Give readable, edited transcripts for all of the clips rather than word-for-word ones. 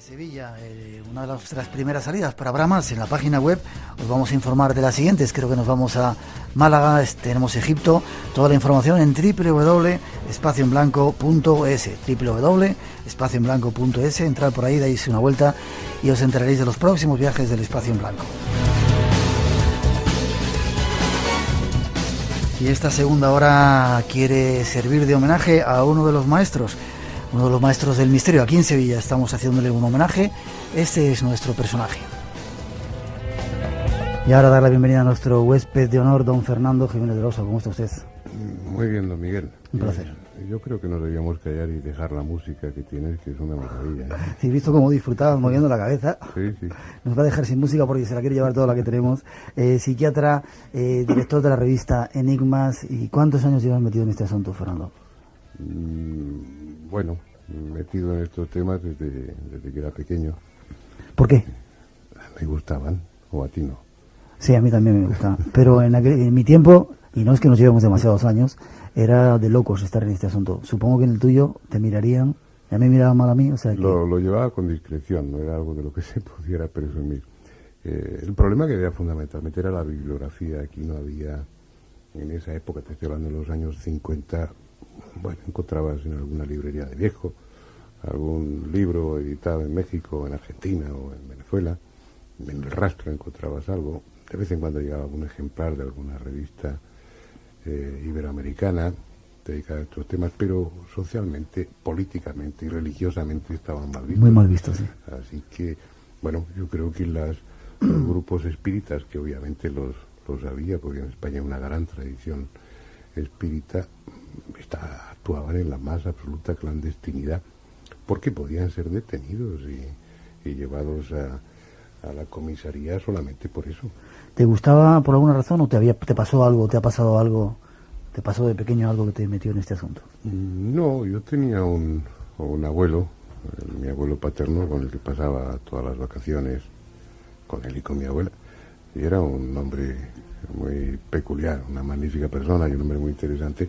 Sevilla, una de las primeras salidas para Bramas. En la página web os vamos a informar de las siguientes. Creo que nos vamos a Málaga, tenemos Egipto. Toda la información en www.espacioenblanco.es, www.espacioenblanco.es. Entrad por ahí, dais una vuelta y os enteraréis de los próximos viajes del Espacio en Blanco. Y esta segunda hora quiere servir de homenaje a uno de los maestros del misterio. Aquí en Sevilla estamos haciéndole un homenaje. Este es nuestro personaje. Y ahora dar la bienvenida a nuestro huésped de honor, don Fernando Jiménez del Oso. ¿Cómo está usted? Muy bien, don Miguel. Un placer. Yo creo que nos debíamos callar y dejar la música que tienes, que es una maravilla. Sí, he visto cómo disfrutabas moviendo la cabeza. Sí. Nos va a dejar sin música porque se la quiere llevar toda la que tenemos. Psiquiatra, director de la revista Enigmas. ¿Y cuántos años llevas metido en este asunto, Fernando? Bueno, metido en estos temas desde que era pequeño. ¿Por qué? Me gustaban, o a ti no. Sí, a mí también me gustaban. Pero en mi tiempo, y no es que nos llevemos demasiados años, era de locos estar en este asunto. Supongo que en el tuyo te mirarían, y a mí miraban mal a mí, o sea que... Lo llevaba con discreción, no era algo de lo que se pudiera presumir. El problema que era fundamentalmente era la bibliografía. Aquí no había, en esa época, te estoy hablando de los años 50, bueno, encontrabas en alguna librería de viejo algún libro editado en México, en Argentina o en Venezuela. En el rastro encontrabas algo. De vez en cuando llegaba algún ejemplar de alguna revista iberoamericana dedicada a estos temas, pero socialmente, políticamente y religiosamente estaban mal vistos. Muy mal vistos, sí. Así que, bueno, yo creo que los grupos espíritas, que obviamente los había, porque en España hay una gran tradición espírita, actuaban en la más absoluta clandestinidad, porque podían ser detenidos y llevados a la comisaría solamente por eso. ¿Te gustaba por alguna razón o te pasó algo, te ha pasado algo, te pasó de pequeño algo que te metió en este asunto? No, yo tenía un abuelo, mi abuelo paterno, con el que pasaba todas las vacaciones, con él y con mi abuela, y era un hombre muy peculiar, una magnífica persona y un hombre muy interesante,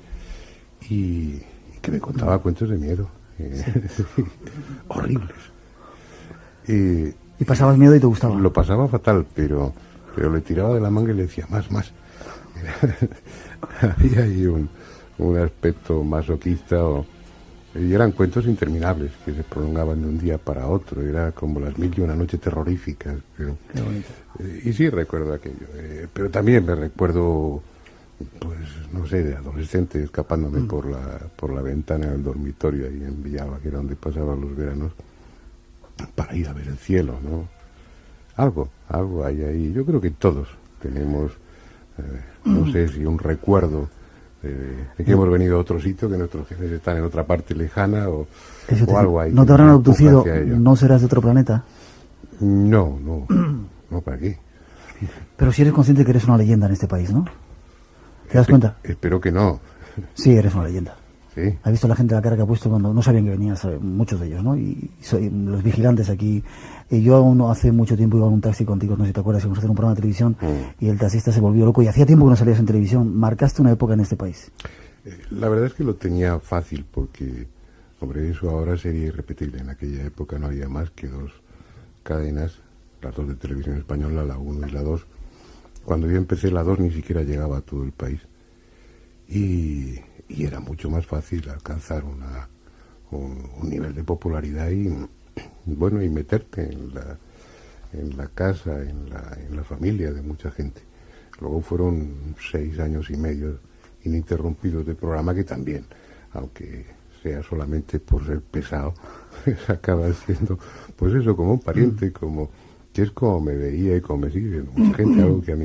y que me contaba cuentos de miedo, horribles. ¿Y pasabas miedo y te gustaba? Lo pasaba fatal, pero le tiraba de la manga y le decía más. Había ahí un aspecto masoquista, y eran cuentos interminables que se prolongaban de un día para otro. Era como las 1001 noches terroríficas. Pero, qué bonito. Y sí recuerdo aquello, pero también me recuerdo, pues no sé, de adolescente escapándome por la ventana del dormitorio ahí en Villalba, que era donde pasaba los veranos, para ir a ver el cielo, ¿no? Algo hay ahí. Yo creo que todos tenemos, no sé si un recuerdo de que hemos venido a otro sitio, que nuestros jefes están en otra parte lejana, o algo ahí. ¿No te habrán abducido? ¿No serás de otro planeta? No, ¿para qué? Pero si eres consciente que eres una leyenda en este país, ¿no? ¿Te das cuenta? Espero que no. Sí, eres una leyenda. ¿Sí? ¿Has visto la gente la cara que ha puesto cuando no sabían que venías? Muchos de ellos, ¿no? Y los vigilantes aquí. Yo aún hace mucho tiempo iba en un taxi contigo, no sé si te acuerdas, íbamos a hacer un programa de televisión y el taxista se volvió loco y hacía tiempo que no salías en televisión. Marcaste una época en este país. La verdad es que lo tenía fácil porque, hombre, eso ahora sería irrepetible. En aquella época no había más que dos cadenas, las dos de televisión española, la 1 y la 2. Cuando yo empecé la 2 ni siquiera llegaba a todo el país. Y era mucho más fácil alcanzar un nivel de popularidad y meterte en la casa, en la familia de mucha gente. Luego fueron 6 años y medio ininterrumpidos de programa que también, aunque sea solamente por ser pesado, acaba siendo, pues eso, como un pariente, que es como me veía y como me sigue viendo mucha gente, algo que a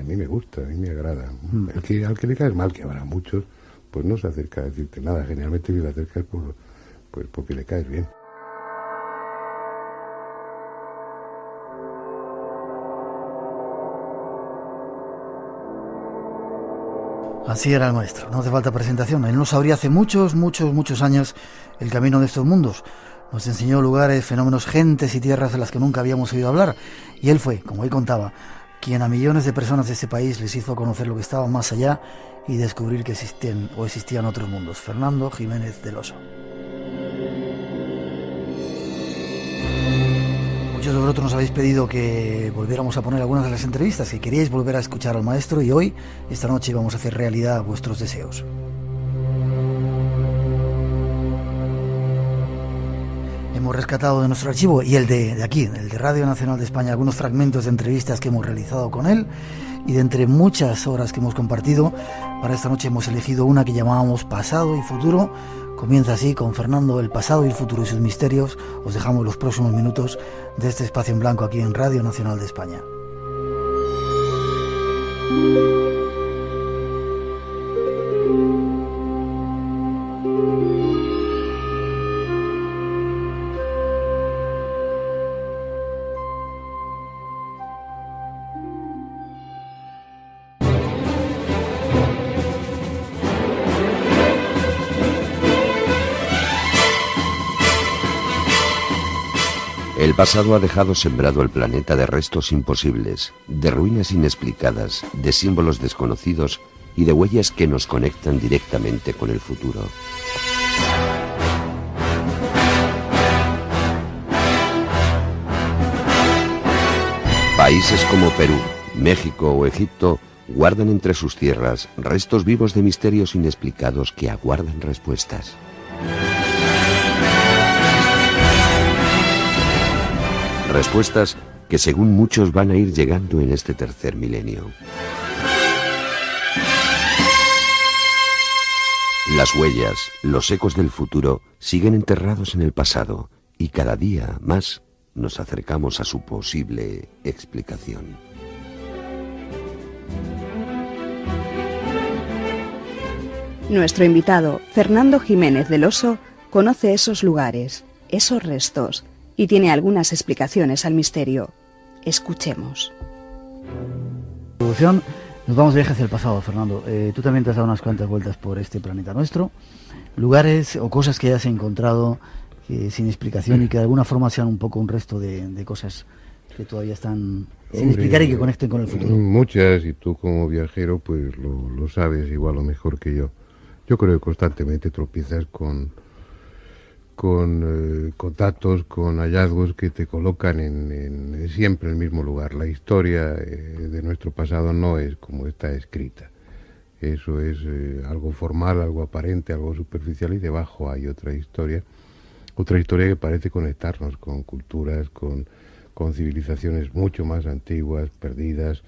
mí me gusta, a mí me agrada. Al que le caes mal, que habrá muchos, pues no se acerca a decirte nada. Generalmente si se acerca es porque le caes bien. Así era el maestro, no hace falta presentación. Él nos abría hace muchos años el camino de estos mundos. Nos enseñó lugares, fenómenos, gentes y tierras de las que nunca habíamos oído hablar. Y él fue, como él contaba, quien a millones de personas de este país les hizo conocer lo que estaba más allá y descubrir que existían otros mundos. Fernando Jiménez del Oso. Muchos de vosotros nos habéis pedido que volviéramos a poner algunas de las entrevistas, que queríais volver a escuchar al maestro, y hoy, esta noche, vamos a hacer realidad vuestros deseos. Hemos rescatado de nuestro archivo y el de aquí, el de Radio Nacional de España, algunos fragmentos de entrevistas que hemos realizado con él, y de entre muchas horas que hemos compartido, para esta noche hemos elegido una que llamábamos Pasado y Futuro. Comienza así con Fernando, el pasado y el futuro y sus misterios. Os dejamos los próximos minutos de este espacio en blanco aquí en Radio Nacional de España. El pasado ha dejado sembrado el planeta de restos imposibles, de ruinas inexplicadas, de símbolos desconocidos y de huellas que nos conectan directamente con el futuro. Países como Perú, México o Egipto guardan entre sus tierras restos vivos de misterios inexplicados que aguardan respuestas. Respuestas que según muchos van a ir llegando en este tercer milenio. Las huellas, los ecos del futuro siguen enterrados en el pasado y cada día más nos acercamos a su posible explicación. Nuestro invitado, Fernando Jiménez del Oso, conoce esos lugares, esos restos, y tiene algunas explicaciones al misterio. Escuchemos. Nos vamos de viaje hacia el pasado, Fernando. Tú también te has dado unas cuantas vueltas por este planeta nuestro. Lugares o cosas que hayas encontrado sin explicación y que de alguna forma sean un poco un resto de cosas que todavía están sin explicar y que conecten con el futuro. Muchas, y tú como viajero pues lo sabes igual o mejor que yo. Yo creo que constantemente tropiezas con datos, con hallazgos que te colocan en siempre el mismo lugar. La historia de nuestro pasado no es como está escrita. Eso es algo formal, algo aparente, algo superficial, y debajo hay otra historia que parece conectarnos con culturas, con civilizaciones mucho más antiguas, perdidas,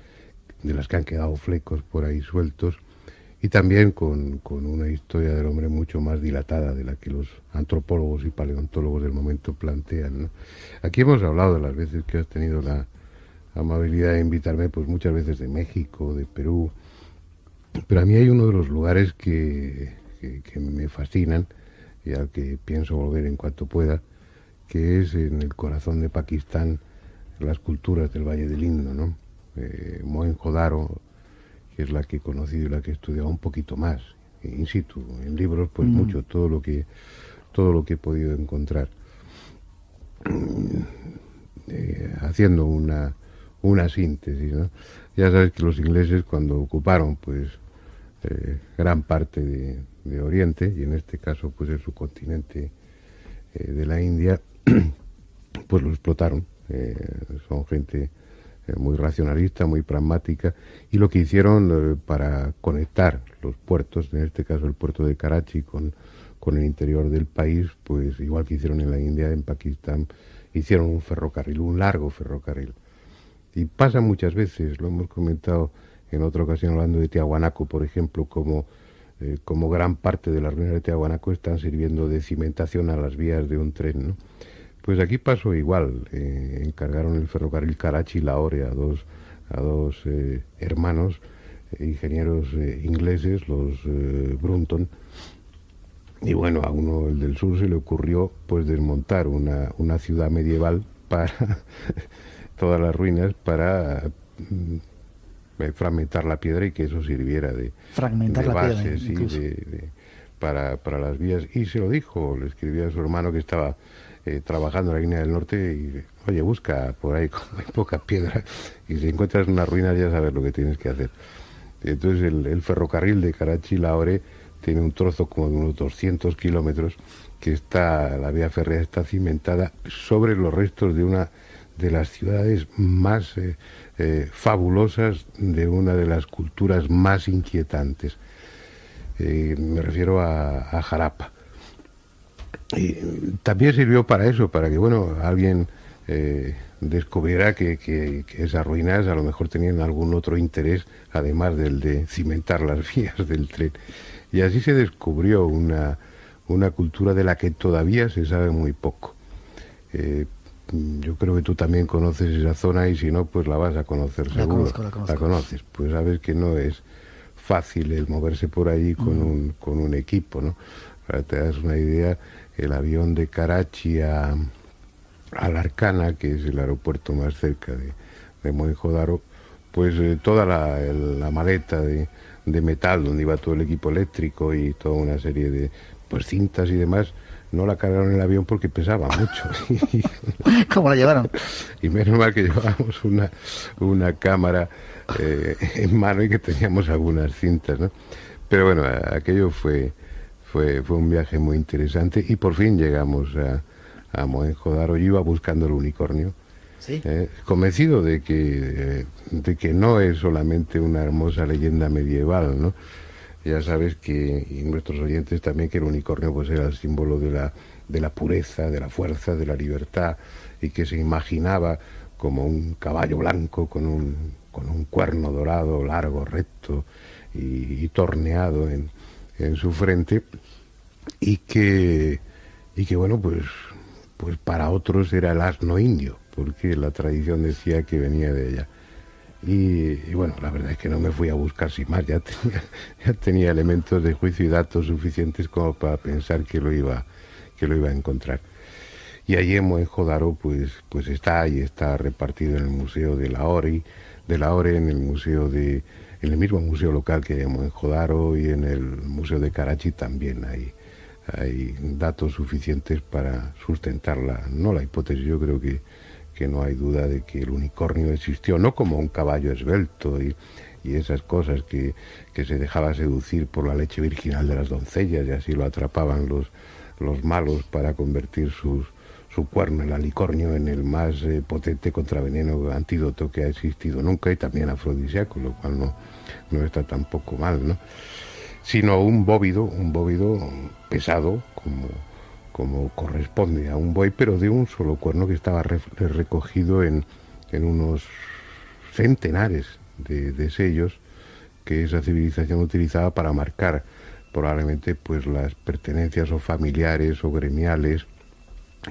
de las que han quedado flecos por ahí sueltos. Y también con una historia del hombre mucho más dilatada de la que los antropólogos y paleontólogos del momento plantean, ¿no? Aquí hemos hablado de las veces que has tenido la amabilidad de invitarme, pues muchas veces de México, de Perú, pero a mí hay uno de los lugares que me fascinan y al que pienso volver en cuanto pueda, que es en el corazón de Pakistán, las culturas del Valle del Indo, ¿no? Mohenjo-Daro, que es la que he conocido y la que he estudiado un poquito más, in situ, en libros, pues mucho, todo lo que he podido encontrar. Haciendo una síntesis, ¿no? Ya sabes que los ingleses, cuando ocuparon pues gran parte de Oriente, y en este caso pues el subcontinente de la India, pues lo explotaron. Son gente muy racionalista, muy pragmática, y lo que hicieron para conectar los puertos, en este caso el puerto de Karachi con el interior del país, pues igual que hicieron en la India, en Pakistán, hicieron un ferrocarril, un largo ferrocarril. Y pasa muchas veces, lo hemos comentado en otra ocasión hablando de Tiahuanaco, por ejemplo, como gran parte de las ruinas de Tiahuanaco están sirviendo de cimentación a las vías de un tren, ¿no? Pues aquí pasó igual. Encargaron el ferrocarril Karachi-Lahore a dos hermanos ingenieros ingleses, los Brunton, y bueno, a uno, el del sur, se le ocurrió pues desmontar una ciudad medieval para todas las ruinas, para fragmentar la piedra y que eso sirviera de base, para las vías. Y se lo dijo, le escribió a su hermano que estaba trabajando en la línea del norte, y oye, busca por ahí, como hay poca piedra, y si encuentras una ruina ya sabes lo que tienes que hacer. Entonces el ferrocarril de Karachi-Lahore tiene un trozo como de unos 200 kilómetros, que la vía férrea está cimentada sobre los restos de de las ciudades más fabulosas, de una de las culturas más inquietantes. Me refiero a Jarapa. Y también sirvió para eso, para que, bueno, alguien descubriera que esas ruinas a lo mejor tenían algún otro interés, además del de cimentar las vías del tren. Y así se descubrió una cultura de la que todavía se sabe muy poco. Yo creo que tú también conoces esa zona, y si no, pues la vas a conocer seguro. La conozco. La conoces, pues sabes que no es fácil el moverse por allí con un equipo, ¿no? Para que te das una idea, el avión de Karachi a Larkana, que es el aeropuerto más cerca de Mohenjo-Daro, pues toda la maleta de metal donde iba todo el equipo eléctrico y toda una serie de pues cintas y demás, no la cargaron en el avión porque pesaba mucho. ¿Cómo la llevaron? Y menos mal que llevábamos una cámara en mano y que teníamos algunas cintas, ¿no? Pero bueno, aquello fue un viaje muy interesante, y por fin llegamos a Mohenjo-Daro. Yo iba buscando el unicornio, ¿Sí? Convencido de que no es solamente una hermosa leyenda medieval, ¿no? Ya sabes y nuestros oyentes también, que el unicornio pues era el símbolo de la pureza, de la fuerza, de la libertad, y que se imaginaba como un caballo blanco con un cuerno dorado, largo, recto y torneado en su frente, y que bueno, pues para otros era el asno indio, porque la tradición decía que venía de allá. Y bueno, la verdad es que no me fui a buscar sin más, ya tenía elementos de juicio y datos suficientes como para pensar que lo iba a encontrar. Y allí en Mohenjo-Daro pues está repartido en el Museo de Lahore, en el museo en el mismo museo local que hay en Mohenjo-Daro, y en el Museo de Karachi también hay datos suficientes para sustentar la hipótesis. Yo creo que no hay duda de que el unicornio existió, no como un caballo esbelto y esas cosas que se dejaba seducir por la leche virginal de las doncellas, y así lo atrapaban los malos para convertir su cuerno, el alicornio, en el más potente contraveneno antídoto que ha existido nunca, y también afrodisíaco, lo cual no está tampoco mal, ¿no? Sino un bóvido pesado, como corresponde a un buey, pero de un solo cuerno, que estaba recogido en unos centenares de sellos que esa civilización utilizaba para marcar probablemente pues las pertenencias o familiares o gremiales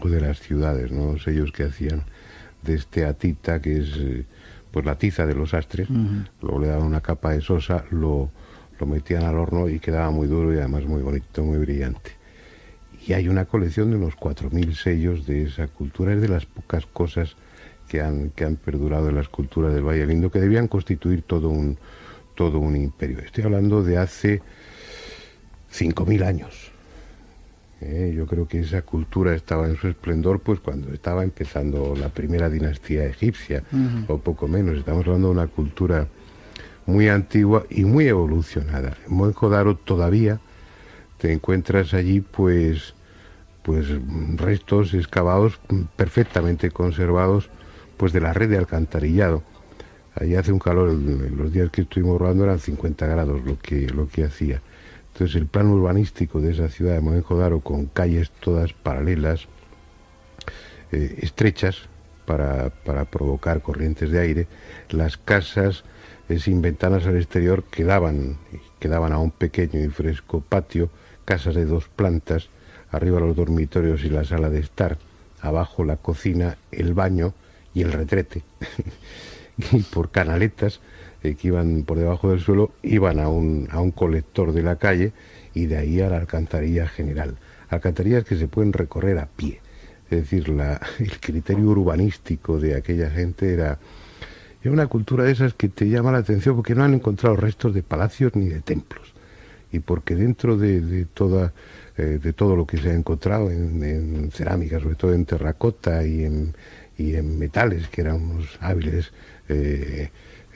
o de las ciudades, ¿no? Sellos que hacían de este atita, que es pues la tiza de los sastres. Luego le daban una capa de sosa, lo metían al horno y quedaba muy duro y además muy bonito, muy brillante. Y hay una colección de unos 4.000 sellos de esa cultura. Es de las pocas cosas que han perdurado en las culturas del Valle del Indo, que debían constituir todo un imperio. Estoy hablando de hace 5.000 años. Yo creo que esa cultura estaba en su esplendor pues cuando estaba empezando la primera dinastía egipcia, o poco menos. Estamos hablando de una cultura muy antigua y muy evolucionada. En Mohenjo-Daro todavía te encuentras allí pues restos excavados perfectamente conservados pues de la red de alcantarillado. Allí hace un calor, en los días que estuvimos rodando eran 50 grados lo que hacía. Entonces el plan urbanístico de esa ciudad de Mohenjo-Daro, con calles todas paralelas, estrechas para provocar corrientes de aire, las casas sin ventanas al exterior quedaban a un pequeño y fresco patio, casas de 2 plantas, arriba los dormitorios y la sala de estar, abajo la cocina, el baño y el retrete. Y por canaletas que iban por debajo del suelo, iban a un colector de la calle, y de ahí a la alcantarilla general. Alcantarillas que se pueden recorrer a pie. Es decir, el criterio urbanístico de aquella gente era una cultura de esas que te llama la atención, porque no han encontrado restos de palacios ni de templos, y porque dentro de todo lo que se ha encontrado en cerámica, sobre todo en terracota y en metales, que eran unos hábiles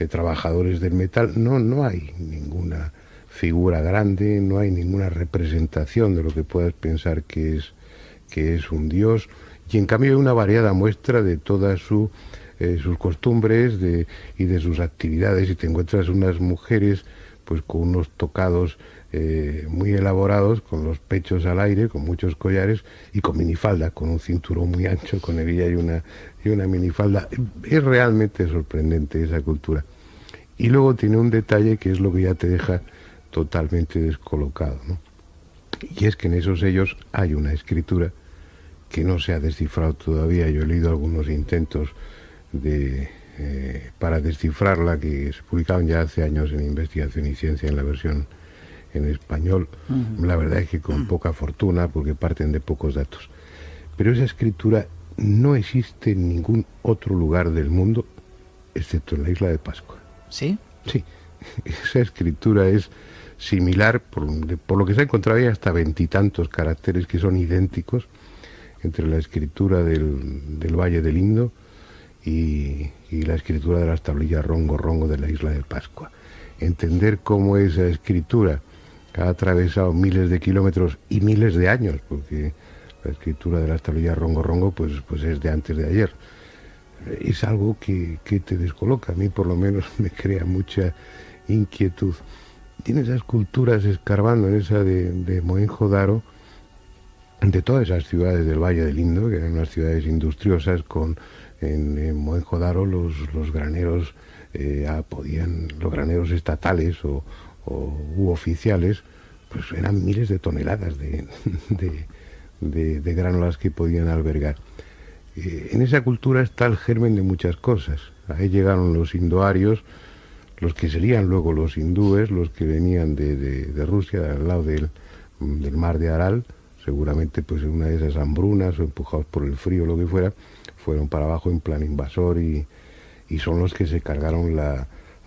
trabajadores del metal, no hay ninguna figura grande, no hay ninguna representación de lo que puedas pensar que es un dios. Y en cambio hay una variada muestra de todas sus costumbres y de sus actividades, y te encuentras unas mujeres pues con unos tocados muy elaborados, con los pechos al aire, con muchos collares y con minifalda, con un cinturón muy ancho, con hebilla y una minifalda. Es realmente sorprendente esa cultura. Y luego tiene un detalle que es lo que ya te deja totalmente descolocado, ¿no? Y es que en esos sellos hay una escritura que no se ha descifrado todavía. Yo he leído algunos intentos para descifrarla, que se publicaron ya hace años en Investigación y Ciencia, en la versión en español. La verdad es que con poca fortuna, porque parten de pocos datos. Pero esa escritura no existe en ningún otro lugar del mundo, excepto en la isla de Pascua. ¿Sí? Sí, esa escritura es similar, por lo que se ha encontrado, hay hasta 20 y tantos caracteres que son idénticos entre la escritura del Valle del Indo y la escritura de las tablillas rongo de la isla de Pascua. Entender cómo esa escritura ha atravesado miles de kilómetros y miles de años, porque la escritura de las tablillas rongo pues es de antes de ayer, es algo que te descoloca. A mí por lo menos me crea mucha inquietud. Tiene esas culturas escarbando en esa de Mohenjo-Daro, de todas esas ciudades del Valle del Indo, que eran unas ciudades industriosas. En Mohenjo-Daro los graneros los graneros estatales u oficiales, pues eran miles de toneladas de granolas que podían albergar. En esa cultura está el germen de muchas cosas. Ahí llegaron los indoarios, los que serían luego los hindúes, los que venían de Rusia, al lado del mar de Aral, seguramente pues en una de esas hambrunas o empujados por el frío o lo que fuera, fueron para abajo en plan invasor y son los que se cargaron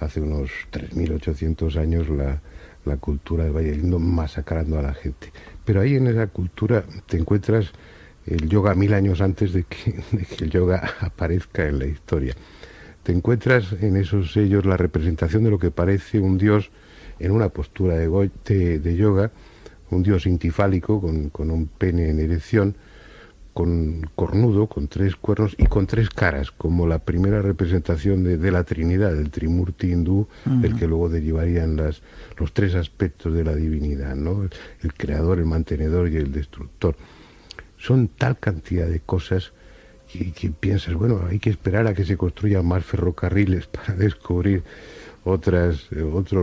hace unos 3.800 años la cultura del Valle del Indo, masacrando a la gente. Pero ahí en esa cultura te encuentras el yoga 1000 años antes de que el yoga aparezca en la historia. Te encuentras en esos sellos la representación de lo que parece un dios en una postura de yoga, un dios intifálico con un pene en erección, con cornudo, con 3 cuernos y con 3 caras, como la primera representación de la Trinidad, del Trimurti hindú, del que luego derivarían los 3 aspectos de la divinidad, ¿no? El creador, el mantenedor y el destructor. Son tal cantidad de cosas que piensas, bueno, hay que esperar a que se construyan más ferrocarriles para descubrir otros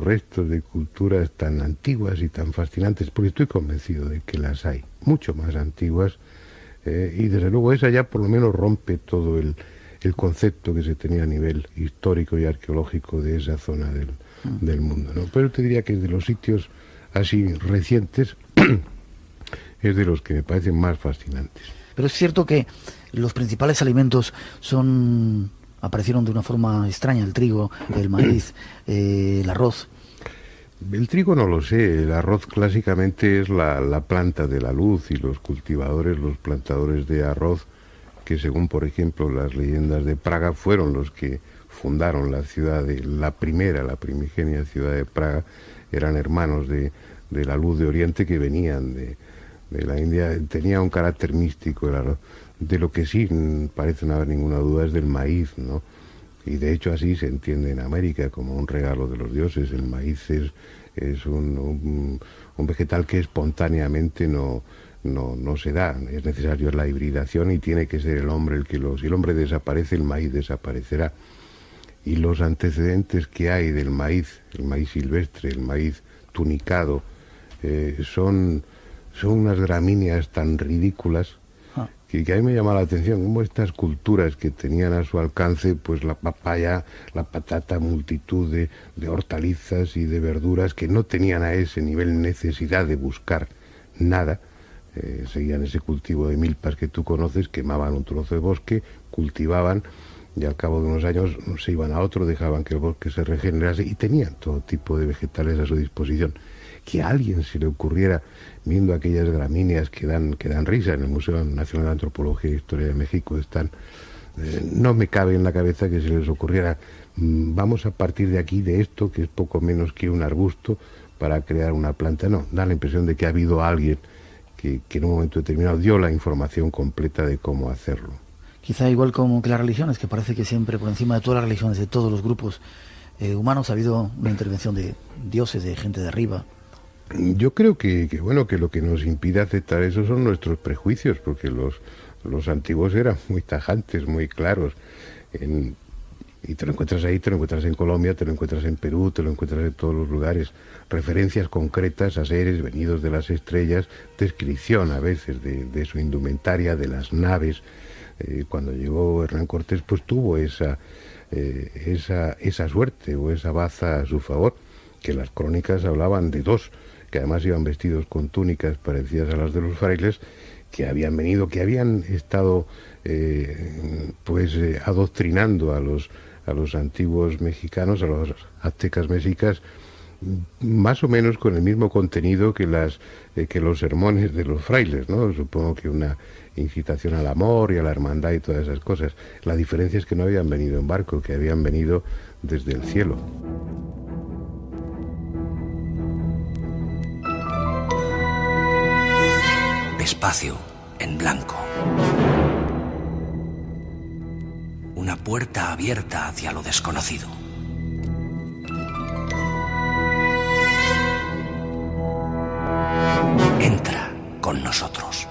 restos de culturas tan antiguas y tan fascinantes, porque estoy convencido de que las hay, mucho más antiguas, y desde luego esa ya por lo menos rompe todo el concepto que se tenía a nivel histórico y arqueológico de esa zona del mundo, ¿no? Pero te diría que de los sitios así recientes es de los que me parecen más fascinantes. Pero es cierto que los principales alimentos aparecieron de una forma extraña: el trigo, el maíz, el arroz. El trigo no lo sé. El arroz clásicamente es la planta de la luz, y los cultivadores, los plantadores de arroz, que según por ejemplo las leyendas de Praga, fueron los que fundaron la ciudad, la primigenia ciudad de Praga, eran hermanos de la luz de Oriente, que venían de la India. Tenía un carácter místico el arroz. De lo que sí parece no haber ninguna duda es del maíz, ¿no? Y de hecho así se entiende en América, como un regalo de los dioses. El maíz es un vegetal que espontáneamente no se da. Es necesario la hibridación y tiene que ser el hombre si el hombre desaparece, el maíz desaparecerá. Y los antecedentes que hay del maíz, el maíz silvestre, el maíz tunicado, son unas gramíneas tan ridículas que a mí me llama la atención cómo estas culturas que tenían a su alcance pues la papaya, la patata, multitud de hortalizas y de verduras, que no tenían a ese nivel necesidad de buscar nada, seguían ese cultivo de milpas que tú conoces, quemaban un trozo de bosque, cultivaban, y al cabo de unos años se iban a otro, dejaban que el bosque se regenerase, y tenían todo tipo de vegetales a su disposición. Que a alguien se le ocurriera, viendo aquellas gramíneas que dan risa, en el Museo Nacional de Antropología e Historia de México están, no me cabe en la cabeza que se les ocurriera, vamos a partir de aquí, de esto, que es poco menos que un arbusto, para crear una planta. No, da la impresión de que ha habido alguien que en un momento determinado dio la información completa de cómo hacerlo. Quizá igual como que las religiones, que parece que siempre por encima de todas las religiones, de todos los grupos humanos, ha habido una intervención de dioses, de gente de arriba. Yo creo que lo que nos impide aceptar eso son nuestros prejuicios, porque los antiguos eran muy tajantes, muy claros. Y te lo encuentras ahí, te lo encuentras en Colombia, te lo encuentras en Perú, te lo encuentras en todos los lugares. Referencias concretas a seres venidos de las estrellas, descripción a veces de su indumentaria, de las naves. Cuando llegó Hernán Cortés, pues tuvo esa suerte o esa baza a su favor, que las crónicas hablaban de dos, que además iban vestidos con túnicas parecidas a las de los frailes, que habían venido, que habían estado adoctrinando a los antiguos mexicanos, a los aztecas mexicas, más o menos con el mismo contenido que los sermones de los frailes, ¿no? Supongo que una incitación al amor y a la hermandad y todas esas cosas. La diferencia es que no habían venido en barco, que habían venido desde el cielo. Espacio en blanco. Una puerta abierta hacia lo desconocido. Entra con nosotros.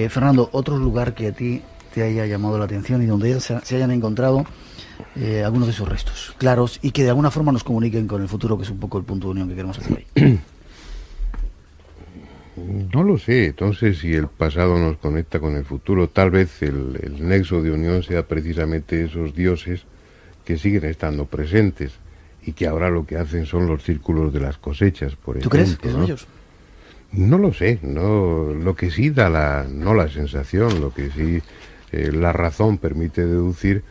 Fernando, otro lugar que a ti te haya llamado la atención y donde se hayan encontrado algunos de sus restos claros y que de alguna forma nos comuniquen con el futuro, que es un poco el punto de unión que queremos hacer ahí. No lo sé, entonces si el pasado nos conecta con el futuro, tal vez el nexo de unión sea precisamente esos dioses que siguen estando presentes y que ahora lo que hacen son los círculos de las cosechas, por ejemplo. ¿Tú crees que son ¿no? ellos? No lo sé, no, lo que sí da no la sensación, lo que sí la razón permite deducir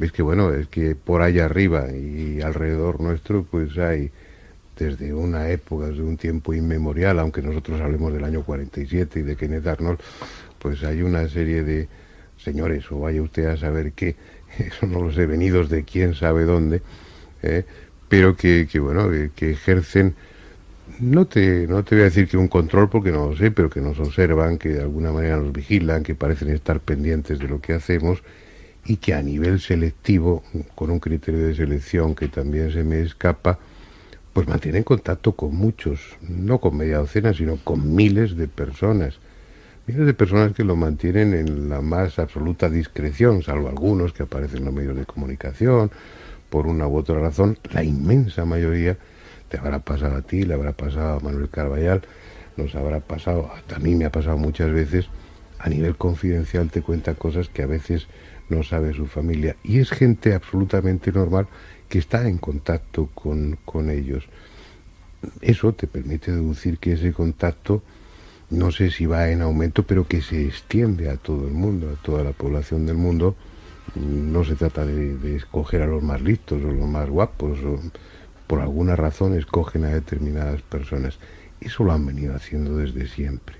es que por allá arriba y alrededor nuestro pues hay desde una época, desde un tiempo inmemorial, aunque nosotros hablemos del año 47 y de Kenneth Arnold, pues hay una serie de señores, o vaya usted a saber qué, eso no lo sé, venidos de quién sabe dónde, pero que ejercen. No te voy a decir que un control porque no lo sé, pero que nos observan, que de alguna manera nos vigilan, que parecen estar pendientes de lo que hacemos y que a nivel selectivo, con un criterio de selección que también se me escapa, pues mantienen contacto con muchos, no con media docena, sino con miles de personas que lo mantienen en la más absoluta discreción, salvo algunos que aparecen en los medios de comunicación, por una u otra razón. La inmensa mayoría te habrá pasado a ti, le habrá pasado a Manuel Carballal, nos habrá pasado, a mí me ha pasado muchas veces, a nivel confidencial te cuenta cosas que a veces no sabe su familia, y es gente absolutamente normal que está en contacto con ellos. Eso te permite deducir que ese contacto, no sé si va en aumento, pero que se extiende a todo el mundo, a toda la población del mundo. No se trata de escoger a los más listos o los más guapos, o por alguna razón escogen a determinadas personas. Eso lo han venido haciendo desde siempre.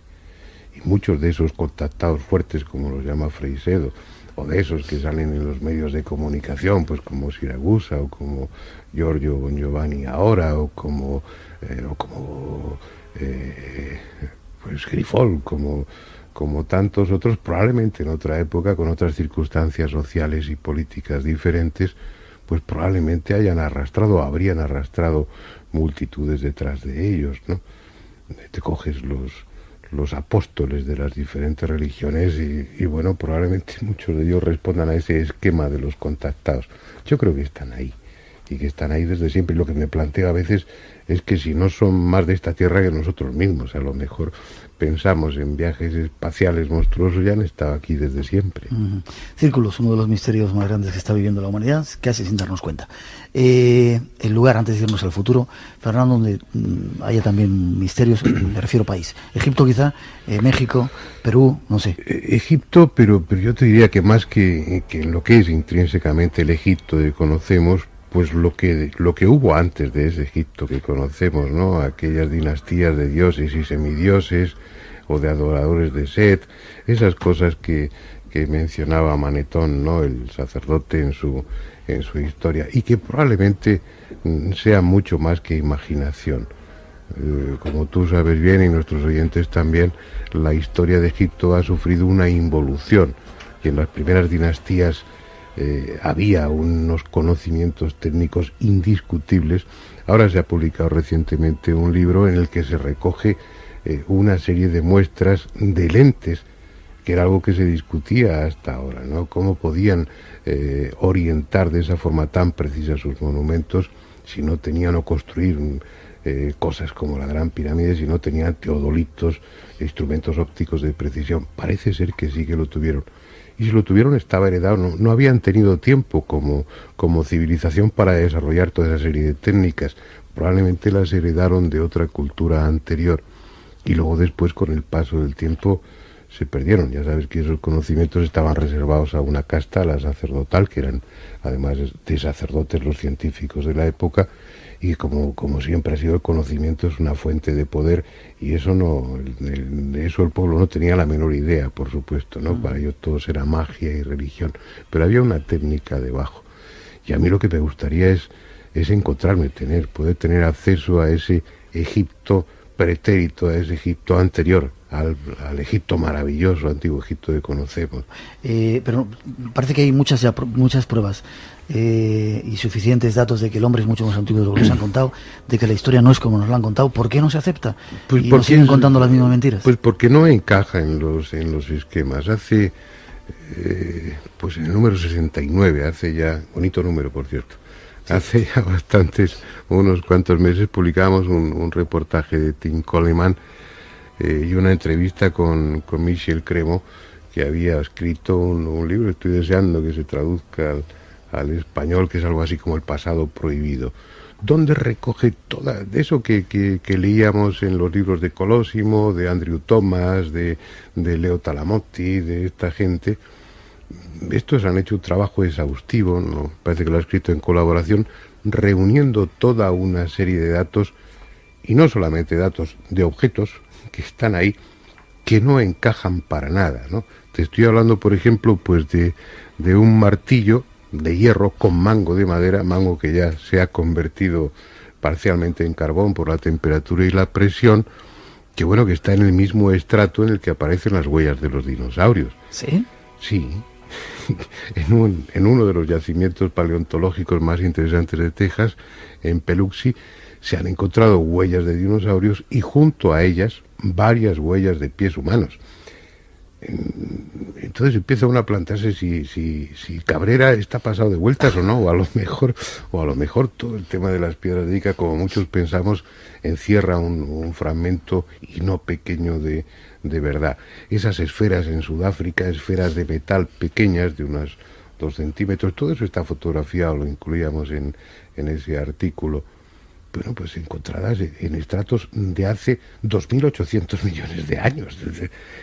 Y muchos de esos contactados fuertes, como los llama Freixedo, o de esos que salen en los medios de comunicación, pues como Siragusa, o como Giorgio Bon Giovanni ahora, o como Grifol, como tantos otros, probablemente en otra época, con otras circunstancias sociales y políticas diferentes, pues probablemente habrían arrastrado multitudes detrás de ellos, ¿no? Te coges los apóstoles de las diferentes religiones y probablemente muchos de ellos respondan a ese esquema de los contactados. Yo creo que están ahí, y que están ahí desde siempre. Y lo que me planteo a veces es que si no son más de esta tierra que nosotros mismos, a lo mejor pensamos en viajes espaciales monstruosos, ya han estado aquí desde siempre. Círculos, uno de los misterios más grandes que está viviendo la humanidad, casi sin darnos cuenta. El lugar, antes de irnos al futuro, Fernando, donde haya también misterios, me refiero a país. Egipto quizá, México, Perú, no sé. Egipto, pero yo te diría que más que en lo que es intrínsecamente el Egipto que conocemos, pues lo que hubo antes de ese Egipto que conocemos, ¿no? Aquellas dinastías de dioses y semidioses o de adoradores de Set, esas cosas que mencionaba Manetón, ¿no? El sacerdote en su historia, y que probablemente sea mucho más que imaginación. Como tú sabes bien, y nuestros oyentes también, la historia de Egipto ha sufrido una involución, y en las primeras dinastías había unos conocimientos técnicos indiscutibles. Ahora se ha publicado recientemente un libro en el que se recoge una serie de muestras de lentes, que era algo que se discutía hasta ahora, ¿no? Cómo podían orientar de esa forma tan precisa sus monumentos si no tenían o construir cosas como la Gran Pirámide, si no tenían teodolitos, instrumentos ópticos de precisión. Parece ser que sí que lo tuvieron. Y si lo tuvieron estaba heredado, no habían tenido tiempo como civilización para desarrollar toda esa serie de técnicas. Probablemente las heredaron de otra cultura anterior. Y luego después, con el paso del tiempo, se perdieron. Ya sabes que esos conocimientos estaban reservados a una casta, la sacerdotal, que eran además de sacerdotes los científicos de la época, y como siempre ha sido, el conocimiento es una fuente de poder, y eso de eso el pueblo no tenía la menor idea, por supuesto, ¿no? Para ellos todo era magia y religión, pero había una técnica debajo. Y a mí lo que me gustaría es encontrarme, poder tener acceso a ese Egipto pretérito, a ese Egipto anterior al Egipto maravilloso, antiguo Egipto que conocemos. Pero parece que hay muchas pruebas y suficientes datos de que el hombre es mucho más antiguo de lo que nos han contado, de que la historia no es como nos la han contado. ¿Por qué no se acepta? Pues y nos siguen contando las mismas mentiras. Pues porque no encaja en los esquemas. Hace, pues en el número 69, hace ya, bonito número por cierto, hace ya unos cuantos meses publicamos un reportaje de Tim Coleman y una entrevista con Michel Cremo, que había escrito un libro, estoy deseando que se traduzca al español, que es algo así como El pasado prohibido, donde recoge toda de eso que leíamos en los libros de Colosimo, de Andrew Thomas, de Leo Talamotti, de esta gente. Estos han hecho un trabajo exhaustivo, ¿no? Parece que lo ha escrito en colaboración, reuniendo toda una serie de datos, y no solamente datos, de objetos que están ahí, que no encajan para nada, ¿no? Te estoy hablando, por ejemplo, pues de un martillo de hierro con mango de madera, mango que ya se ha convertido parcialmente en carbón por la temperatura y la presión, que bueno, que está en el mismo estrato en el que aparecen las huellas de los dinosaurios. ¿Sí? Sí. En uno de los yacimientos paleontológicos más interesantes de Texas, en Peluxy, se han encontrado huellas de dinosaurios y junto a ellas varias huellas de pies humanos. Entonces empieza uno a plantearse si Cabrera está pasado de vueltas o no, o a lo mejor todo el tema de las piedras de Ica, como muchos pensamos, encierra un fragmento y no pequeño de verdad. Esas esferas en Sudáfrica, esferas de metal pequeñas de unos 2 centímetros, todo eso está fotografiado, lo incluíamos en ese artículo. Bueno, pues encontradas en estratos de hace 2.800 millones de años.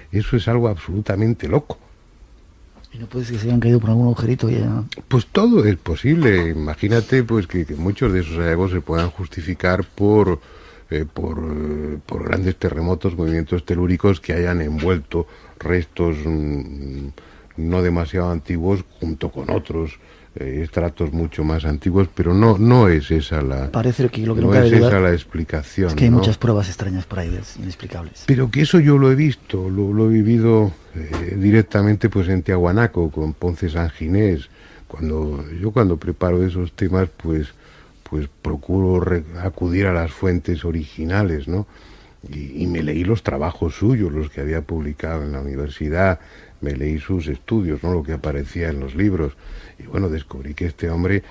Eso es algo absolutamente loco. ¿Y no puede ser que se hayan caído por algún agujerito ya, ¿no? Pues todo es posible. Imagínate pues que muchos de esos hallazgos se puedan justificar por grandes terremotos, movimientos telúricos que hayan envuelto restos no demasiado antiguos junto con otros estratos mucho más antiguos, pero no es esa la parece que lo que no es esa la explicación. Es que hay ¿no? Muchas pruebas extrañas por ahí, inexplicables. Pero que eso yo lo he visto, lo he vivido directamente pues en Tiahuanaco con Ponce San Ginés. Cuando preparo esos temas pues procuro acudir a las fuentes originales, ¿no? Y me leí los trabajos suyos, los que había publicado en la universidad, me leí sus estudios, ¿no? Lo que aparecía en los libros, y bueno, descubrí que este hombre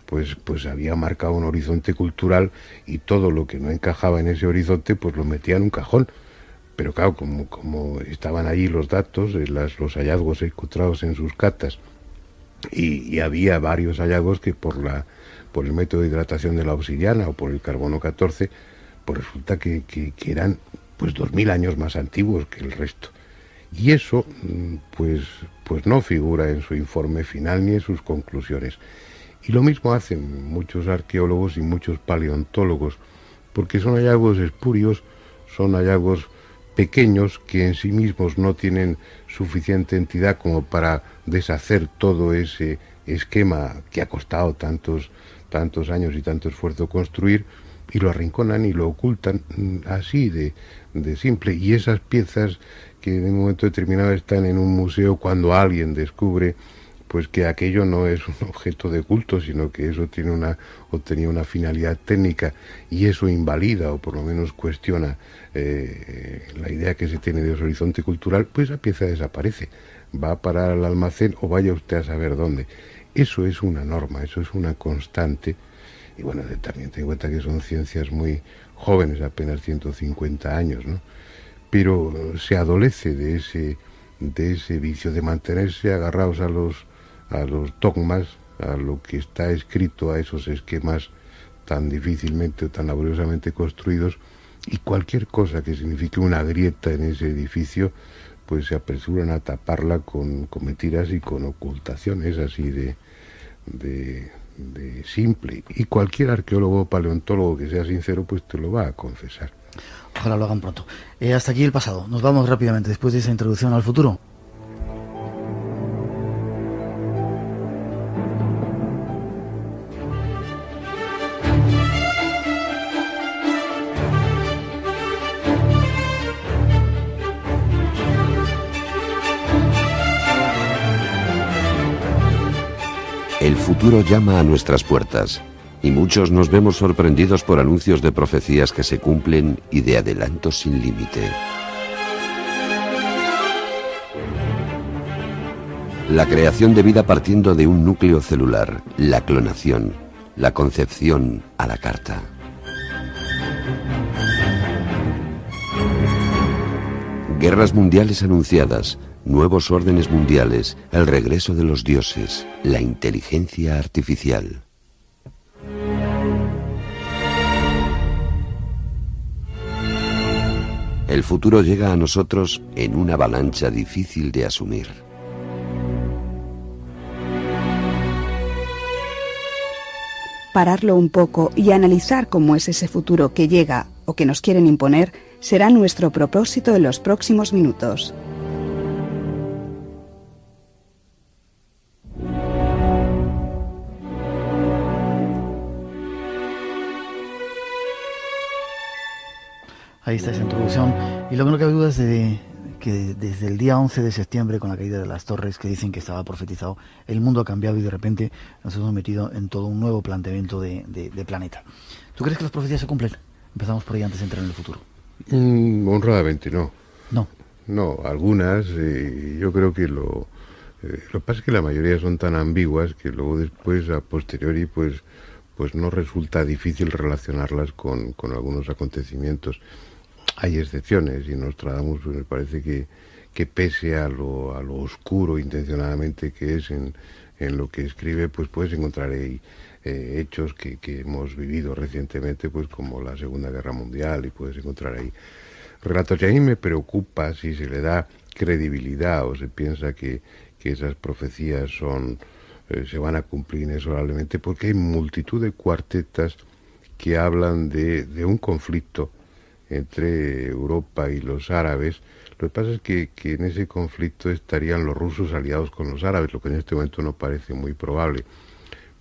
pues había marcado un horizonte cultural, y todo lo que no encajaba en ese horizonte pues lo metía en un cajón. Pero claro, como estaban allí los datos, los hallazgos encontrados en sus catas, y había varios hallazgos que por el método de hidratación de la obsidiana o por el carbono 14, pues resulta que eran pues 2000 años más antiguos que el resto. Y eso pues no figura en su informe final ni en sus conclusiones. Y lo mismo hacen muchos arqueólogos y muchos paleontólogos, porque son hallazgos espurios, son hallazgos pequeños que en sí mismos no tienen suficiente entidad como para deshacer todo ese esquema que ha costado tantos años y tanto esfuerzo construir, y lo arrinconan y lo ocultan así de simple. Y esas piezas que en un momento determinado están en un museo, cuando alguien descubre pues que aquello no es un objeto de culto, sino que eso tenía una finalidad técnica, y eso invalida o por lo menos cuestiona la idea que se tiene de ese horizonte cultural, pues esa pieza desaparece, va a parar al almacén o vaya usted a saber dónde. Eso es una norma, eso es una constante. Y bueno, también ten en cuenta que son ciencias muy jóvenes, apenas 150 años, ¿no? Pero se adolece de ese vicio de mantenerse agarrados a los dogmas, a lo que está escrito, a esos esquemas tan difícilmente o tan laboriosamente construidos, y cualquier cosa que signifique una grieta en ese edificio, pues se apresuran a taparla con mentiras y con ocultaciones así de simple. Y cualquier arqueólogo o paleontólogo que sea sincero, pues te lo va a confesar. Ojalá lo hagan pronto. Hasta aquí el pasado. Nos vamos rápidamente después de esa introducción al futuro. El futuro llama a nuestras puertas, y muchos nos vemos sorprendidos por anuncios de profecías que se cumplen y de adelantos sin límite. La creación de vida partiendo de un núcleo celular, la clonación, la concepción a la carta. Guerras mundiales anunciadas, nuevos órdenes mundiales, el regreso de los dioses, la inteligencia artificial. El futuro llega a nosotros en una avalancha difícil de asumir. Pararlo un poco y analizar cómo es ese futuro que llega o que nos quieren imponer será nuestro propósito en los próximos minutos. Ahí está esa introducción. Y lo que no cabe duda es de que desde el día 11 de septiembre, con la caída de las torres, que dicen que estaba profetizado, el mundo ha cambiado y de repente nos hemos metido en todo un nuevo planteamiento de planeta. ¿Tú crees que las profecías se cumplen? Empezamos por ahí antes de entrar en el futuro. Honradamente no. No. No, algunas, yo creo que lo que pasa es que la mayoría son tan ambiguas que luego después, a posteriori, pues no resulta difícil relacionarlas con algunos acontecimientos. Hay excepciones, y Nostradamus pues, me parece que pese a lo oscuro intencionadamente que es en lo que escribe, pues puedes encontrar ahí hechos que hemos vivido recientemente, pues como la Segunda Guerra Mundial, y puedes encontrar ahí relatos. Y a mí me preocupa si se le da credibilidad o se piensa que esas profecías se van a cumplir inexorablemente, porque hay multitud de cuartetas que hablan de un conflicto entre Europa y los árabes. Lo que pasa es que en ese conflicto estarían los rusos aliados con los árabes, lo que en este momento no parece muy probable.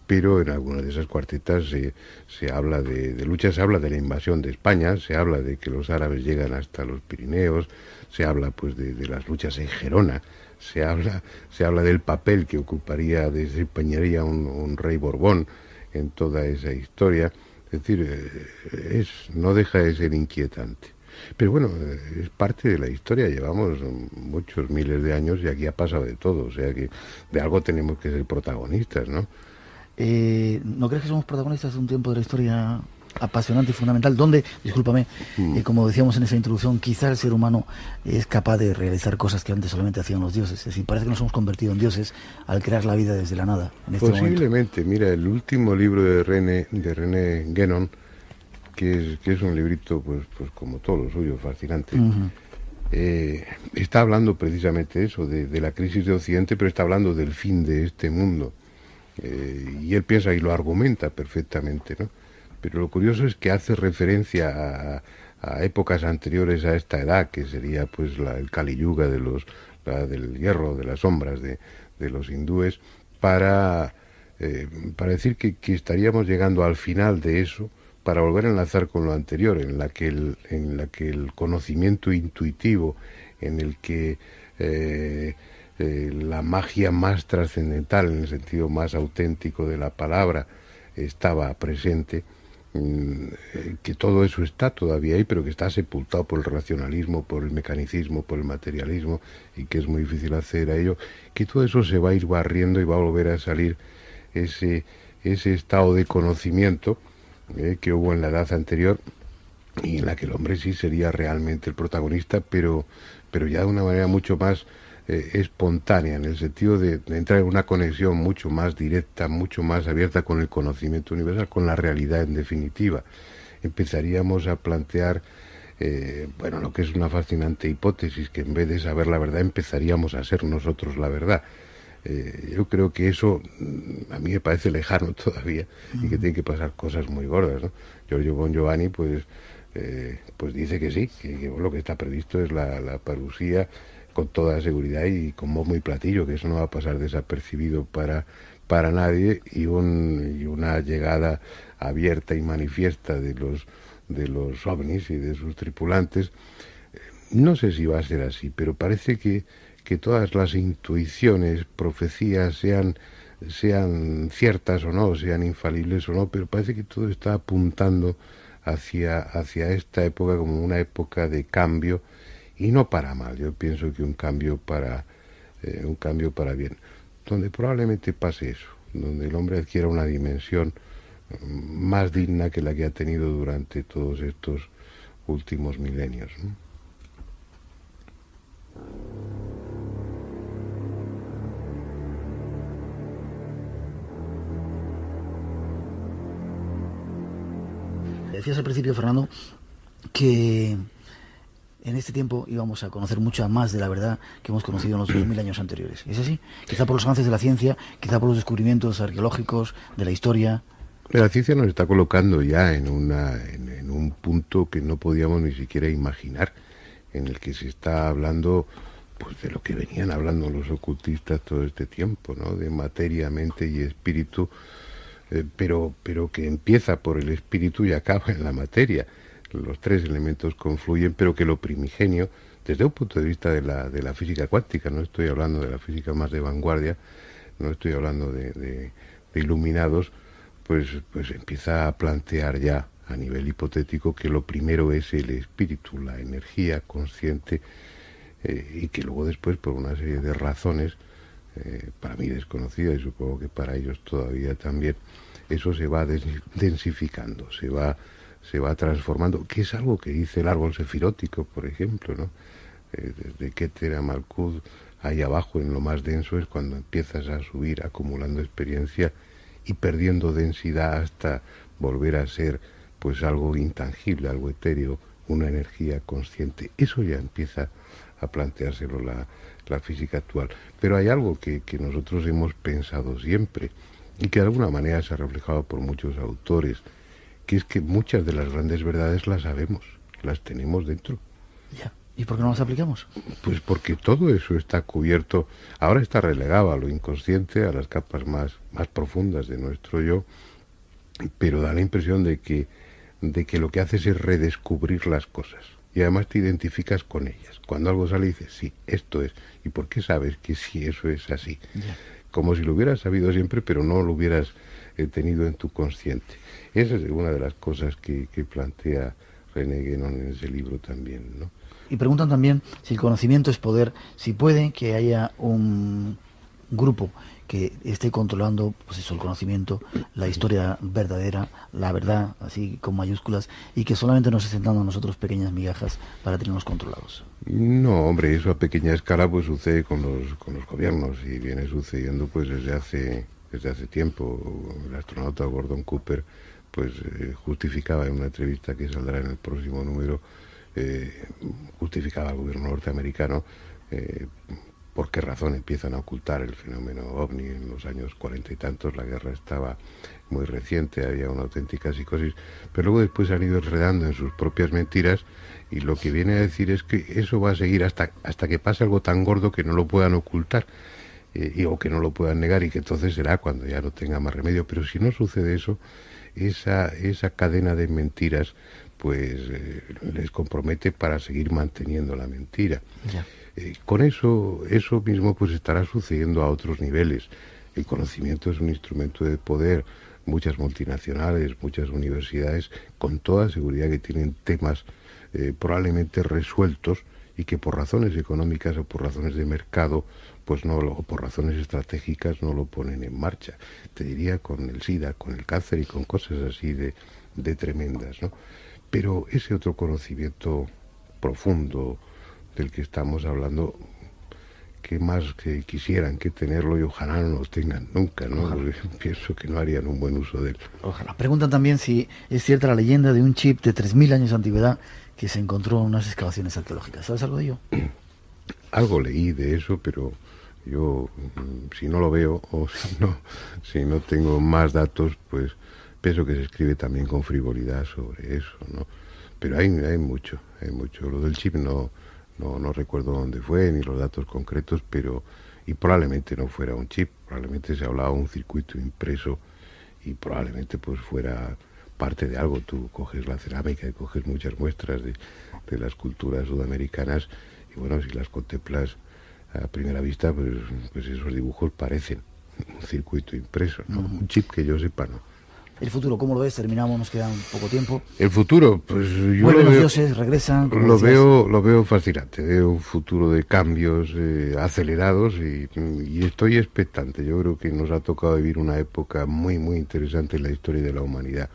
Pero en algunas de esas cuartetas se habla de lucha, se habla de la invasión de España, se habla de que los árabes llegan hasta los Pirineos, se habla pues de las luchas en Gerona, se habla del papel que desempeñaría un rey Borbón en toda esa historia. Es decir, no deja de ser inquietante. Pero bueno, es parte de la historia, llevamos muchos miles de años y aquí ha pasado de todo, o sea que de algo tenemos que ser protagonistas, ¿no? ¿No crees que somos protagonistas de un tiempo de la historia apasionante y fundamental, donde, discúlpame, como decíamos en esa introducción, quizá el ser humano es capaz de realizar cosas que antes solamente hacían los dioses? Es decir, parece que nos hemos convertido en dioses al crear la vida desde la nada en este Posiblemente, momento. Mira, el último libro de René Guénon, que es un librito, pues como todo lo suyo, fascinante, está hablando precisamente eso, de la crisis de Occidente, pero está hablando del fin de este mundo. Y él piensa y lo argumenta perfectamente, ¿no? Pero lo curioso es que hace referencia a épocas anteriores a esta edad, que sería pues el Kali Yuga del hierro, de las sombras de los hindúes, para decir que estaríamos llegando al final de eso, para volver a enlazar con lo anterior, en la que el conocimiento intuitivo, en el que la magia más trascendental, en el sentido más auténtico de la palabra, estaba presente, que todo eso está todavía ahí, pero que está sepultado por el racionalismo, por el mecanicismo, por el materialismo, y que es muy difícil acceder a ello, que todo eso se va a ir barriendo y va a volver a salir ese estado de conocimiento que hubo en la edad anterior, y en la que el hombre sí sería realmente el protagonista, pero ya de una manera mucho más espontánea, en el sentido de entrar en una conexión mucho más directa, mucho más abierta con el conocimiento universal, con la realidad en definitiva. Empezaríamos a plantear, lo que es una fascinante hipótesis, que en vez de saber la verdad empezaríamos a ser nosotros la verdad. Yo creo que eso a mí me parece lejano todavía y que tiene que pasar cosas muy gordas, ¿no? Giorgio Bon Giovanni pues dice que sí, que lo que está previsto es la parusía con toda seguridad y con bombo y platillo, que eso no va a pasar desapercibido para nadie, y una llegada abierta y manifiesta de los ovnis y de sus tripulantes. No sé si va a ser así, pero parece que todas las intuiciones, profecías, sean ciertas o no, sean infalibles o no, pero parece que todo está apuntando hacia esta época como una época de cambio, y no para mal. Yo pienso que un cambio para bien, donde probablemente pase eso, donde el hombre adquiera una dimensión más digna que la que ha tenido durante todos estos últimos milenios, ¿no? Decías al principio, Fernando, que en este tiempo íbamos a conocer mucho más de la verdad que hemos conocido en los 2000 años anteriores. ¿Es así? Quizá por los avances de la ciencia, quizá por los descubrimientos arqueológicos, de la historia. La ciencia nos está colocando ya en un punto que no podíamos ni siquiera imaginar, en el que se está hablando pues de lo que venían hablando los ocultistas todo este tiempo, ¿no? De materia, mente y espíritu, pero que empieza por el espíritu y acaba en la materia. Los tres elementos confluyen, pero que lo primigenio, desde un punto de vista de la física cuántica, no estoy hablando de la física más de vanguardia, no estoy hablando de iluminados, pues empieza a plantear ya a nivel hipotético que lo primero es el espíritu, la energía consciente, y que luego después, por una serie de razones para mí desconocidas y supongo que para ellos todavía también, eso se va densificando, se va transformando, que es algo que dice el árbol sefirótico, por ejemplo, ¿no? Desde Keter a Malkuth, ahí abajo en lo más denso es cuando empiezas a subir acumulando experiencia y perdiendo densidad hasta volver a ser pues algo intangible, algo etéreo, una energía consciente. Eso ya empieza a planteárselo la física actual. Pero hay algo que nosotros hemos pensado siempre y que de alguna manera se ha reflejado por muchos autores, que es que muchas de las grandes verdades las sabemos, las tenemos dentro. Ya. ¿Y por qué no las aplicamos? Pues porque todo eso está cubierto, ahora está relegado a lo inconsciente, a las capas más profundas de nuestro yo, pero da la impresión de que lo que haces es redescubrir las cosas. Y además te identificas con ellas. Cuando algo sale dices, sí, esto es. ¿Y por qué sabes que sí, eso es así? Ya. Como si lo hubieras sabido siempre, pero no lo hubieras tenido en tu consciente. Esa es una de las cosas que plantea René Guénon en ese libro también, ¿no? Y preguntan también si el conocimiento es poder, si puede que haya un grupo que esté controlando, pues eso, el conocimiento, la historia verdadera, la verdad, así con mayúsculas, y que solamente nos estén dando a nosotros pequeñas migajas para tenernos controlados. No, hombre, eso a pequeña escala pues sucede con los gobiernos y viene sucediendo pues desde hace tiempo. El astronauta Gordon Cooper pues justificaba en una entrevista que saldrá en el próximo número, justificaba al gobierno norteamericano por por qué razón empiezan a ocultar el fenómeno ovni en los años 40 y tantos. La guerra estaba muy reciente, había una auténtica psicosis, pero luego después han ido enredando en sus propias mentiras, y lo que viene a decir es que eso va a seguir hasta que pase algo tan gordo que no lo puedan ocultar, o que no lo puedan negar, y que entonces será cuando ya no tenga más remedio. Pero si no sucede eso, esa cadena de mentiras pues les compromete para seguir manteniendo la mentira. Ya. Con eso mismo pues estará sucediendo a otros niveles. El conocimiento es un instrumento de poder. Muchas multinacionales, muchas universidades, con toda seguridad que tienen temas probablemente resueltos, y que por razones económicas o por razones de mercado, pues no, o por razones estratégicas, no lo ponen en marcha. Te diría con el SIDA, con el cáncer y con cosas así de tremendas, ¿no? Pero ese otro conocimiento profundo del que estamos hablando, que más que quisieran que tenerlo, y ojalá no lo tengan nunca, ¿no? Porque pienso que no harían un buen uso de él. Ojalá. Preguntan también si es cierta la leyenda de un chip de 3.000 años de antigüedad que se encontró en unas excavaciones arqueológicas. ¿Sabes algo de ello? Algo leí de eso, pero yo, si no lo veo, o si no tengo más datos, pues pienso que se escribe también con frivolidad sobre eso, ¿no? Pero hay mucho. Lo del chip no recuerdo dónde fue, ni los datos concretos, y probablemente no fuera un chip, probablemente se hablaba de un circuito impreso, y probablemente pues fuera parte de algo. Tú coges la cerámica y coges muchas muestras de las culturas sudamericanas, y bueno, si las contemplas a primera vista, pues esos dibujos parecen un circuito impreso, ¿no? Un chip que yo sepa, ¿no? El futuro, ¿cómo lo ves? Terminamos, nos queda un poco tiempo. El futuro, pues yo vuelven los dioses, regresan. Lo veo fascinante. Veo un futuro de cambios acelerados, y estoy expectante. Yo creo que nos ha tocado vivir una época muy, muy interesante en la historia de la humanidad.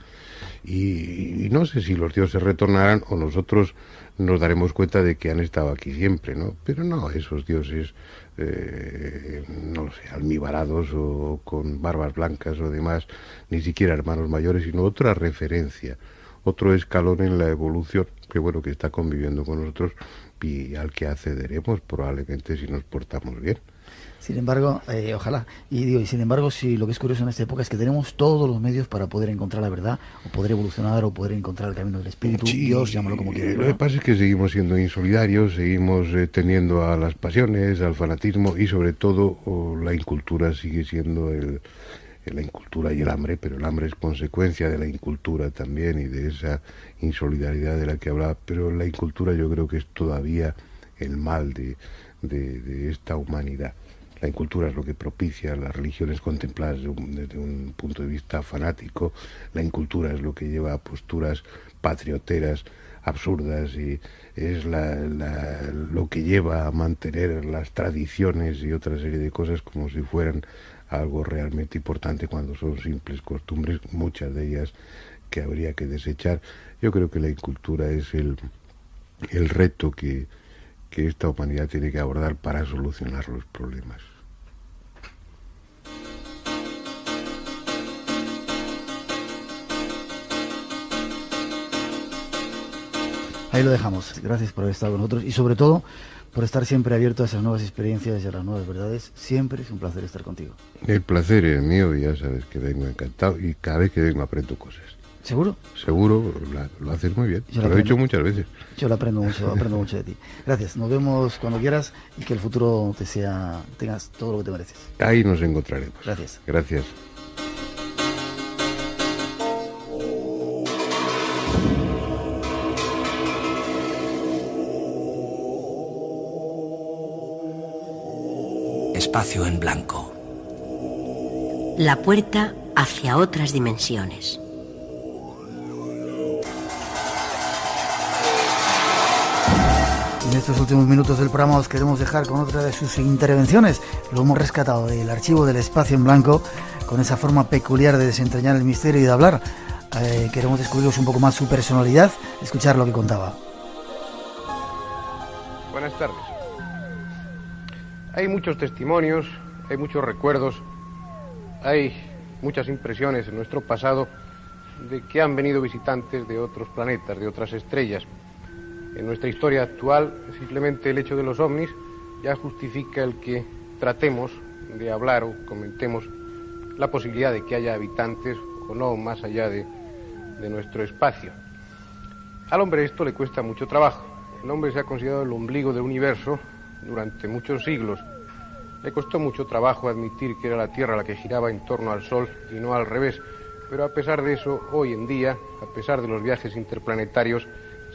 Y no sé si los dioses retornarán o nosotros nos daremos cuenta de que han estado aquí siempre, ¿no? Pero no, esos dioses, no lo sé, almibarados o con barbas blancas o demás, ni siquiera hermanos mayores, sino otra referencia, otro escalón en la evolución, que bueno, que está conviviendo con nosotros y al que accederemos probablemente si nos portamos bien. Sin embargo, ojalá, y sin embargo, si lo que es curioso en esta época es que tenemos todos los medios para poder encontrar la verdad, o poder evolucionar, o poder encontrar el camino del espíritu, sí, Dios, llámalo como quieras. Lo que pasa es que seguimos siendo insolidarios, seguimos tendiendo a las pasiones, al fanatismo, y sobre todo la incultura sigue siendo la incultura y el hambre, pero el hambre es consecuencia de la incultura también, y de esa insolidaridad de la que hablaba. Pero la incultura yo creo que es todavía el mal de esta humanidad. La incultura es lo que propicia las religiones contempladas desde un punto de vista fanático. La incultura es lo que lleva a posturas patrioteras absurdas, y es lo que lleva a mantener las tradiciones y otra serie de cosas como si fueran algo realmente importante, cuando son simples costumbres, muchas de ellas que habría que desechar. Yo creo que la incultura es el reto que esta humanidad tiene que abordar para solucionar los problemas. Ahí lo dejamos. Gracias por haber estado con nosotros, y sobre todo por estar siempre abierto a esas nuevas experiencias y a las nuevas verdades. Siempre es un placer estar contigo. El placer es mío, y ya sabes que vengo encantado, y cada vez que vengo aprendo cosas. ¿Seguro? Seguro, lo haces muy bien. Lo he dicho muchas veces. Yo lo aprendo mucho de ti. Gracias, nos vemos cuando quieras, y que el futuro tengas todo lo que te mereces. Ahí nos encontraremos. Gracias. Gracias. Espacio en blanco. La puerta hacia otras dimensiones. En estos últimos minutos del programa os queremos dejar con otra de sus intervenciones. Lo hemos rescatado del archivo del Espacio en Blanco, con esa forma peculiar de desentrañar el misterio y de hablar. Queremos descubriros un poco más su personalidad, escuchar lo que contaba. Buenas tardes. Hay muchos testimonios, hay muchos recuerdos, hay muchas impresiones en nuestro pasado de que han venido visitantes de otros planetas, de otras estrellas. En nuestra historia actual, simplemente el hecho de los ovnis ya justifica el que tratemos de hablar o comentemos la posibilidad de que haya habitantes o no más allá de nuestro espacio. Al hombre esto le cuesta mucho trabajo. El hombre se ha considerado el ombligo del universo durante muchos siglos. Le costó mucho trabajo admitir que era la Tierra la que giraba en torno al Sol y no al revés. Pero a pesar de eso, hoy en día, a pesar de los viajes interplanetarios,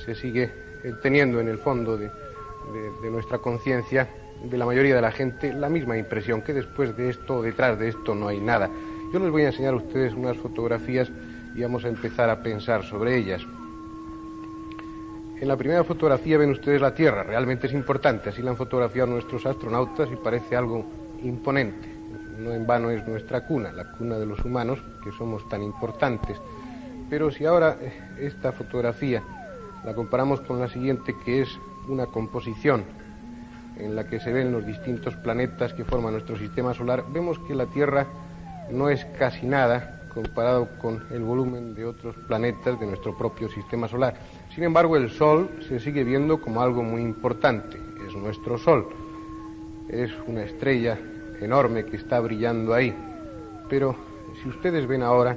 se sigue teniendo en el fondo de nuestra conciencia, de la mayoría de la gente, la misma impresión, que después de esto, detrás de esto, no hay nada. Yo les voy a enseñar a ustedes unas fotografías y vamos a empezar a pensar sobre ellas. En la primera fotografía ven ustedes la Tierra, realmente es importante, así la han fotografiado nuestros astronautas y parece algo imponente. No en vano es nuestra cuna, la cuna de los humanos, que somos tan importantes. Pero si ahora esta fotografía la comparamos con la siguiente, que es una composición en la que se ven los distintos planetas que forman nuestro sistema solar, vemos que la Tierra no es casi nada comparado con el volumen de otros planetas de nuestro propio sistema solar. Sin embargo, el Sol se sigue viendo como algo muy importante. Es nuestro Sol. Es una estrella enorme que está brillando ahí. Pero si ustedes ven ahora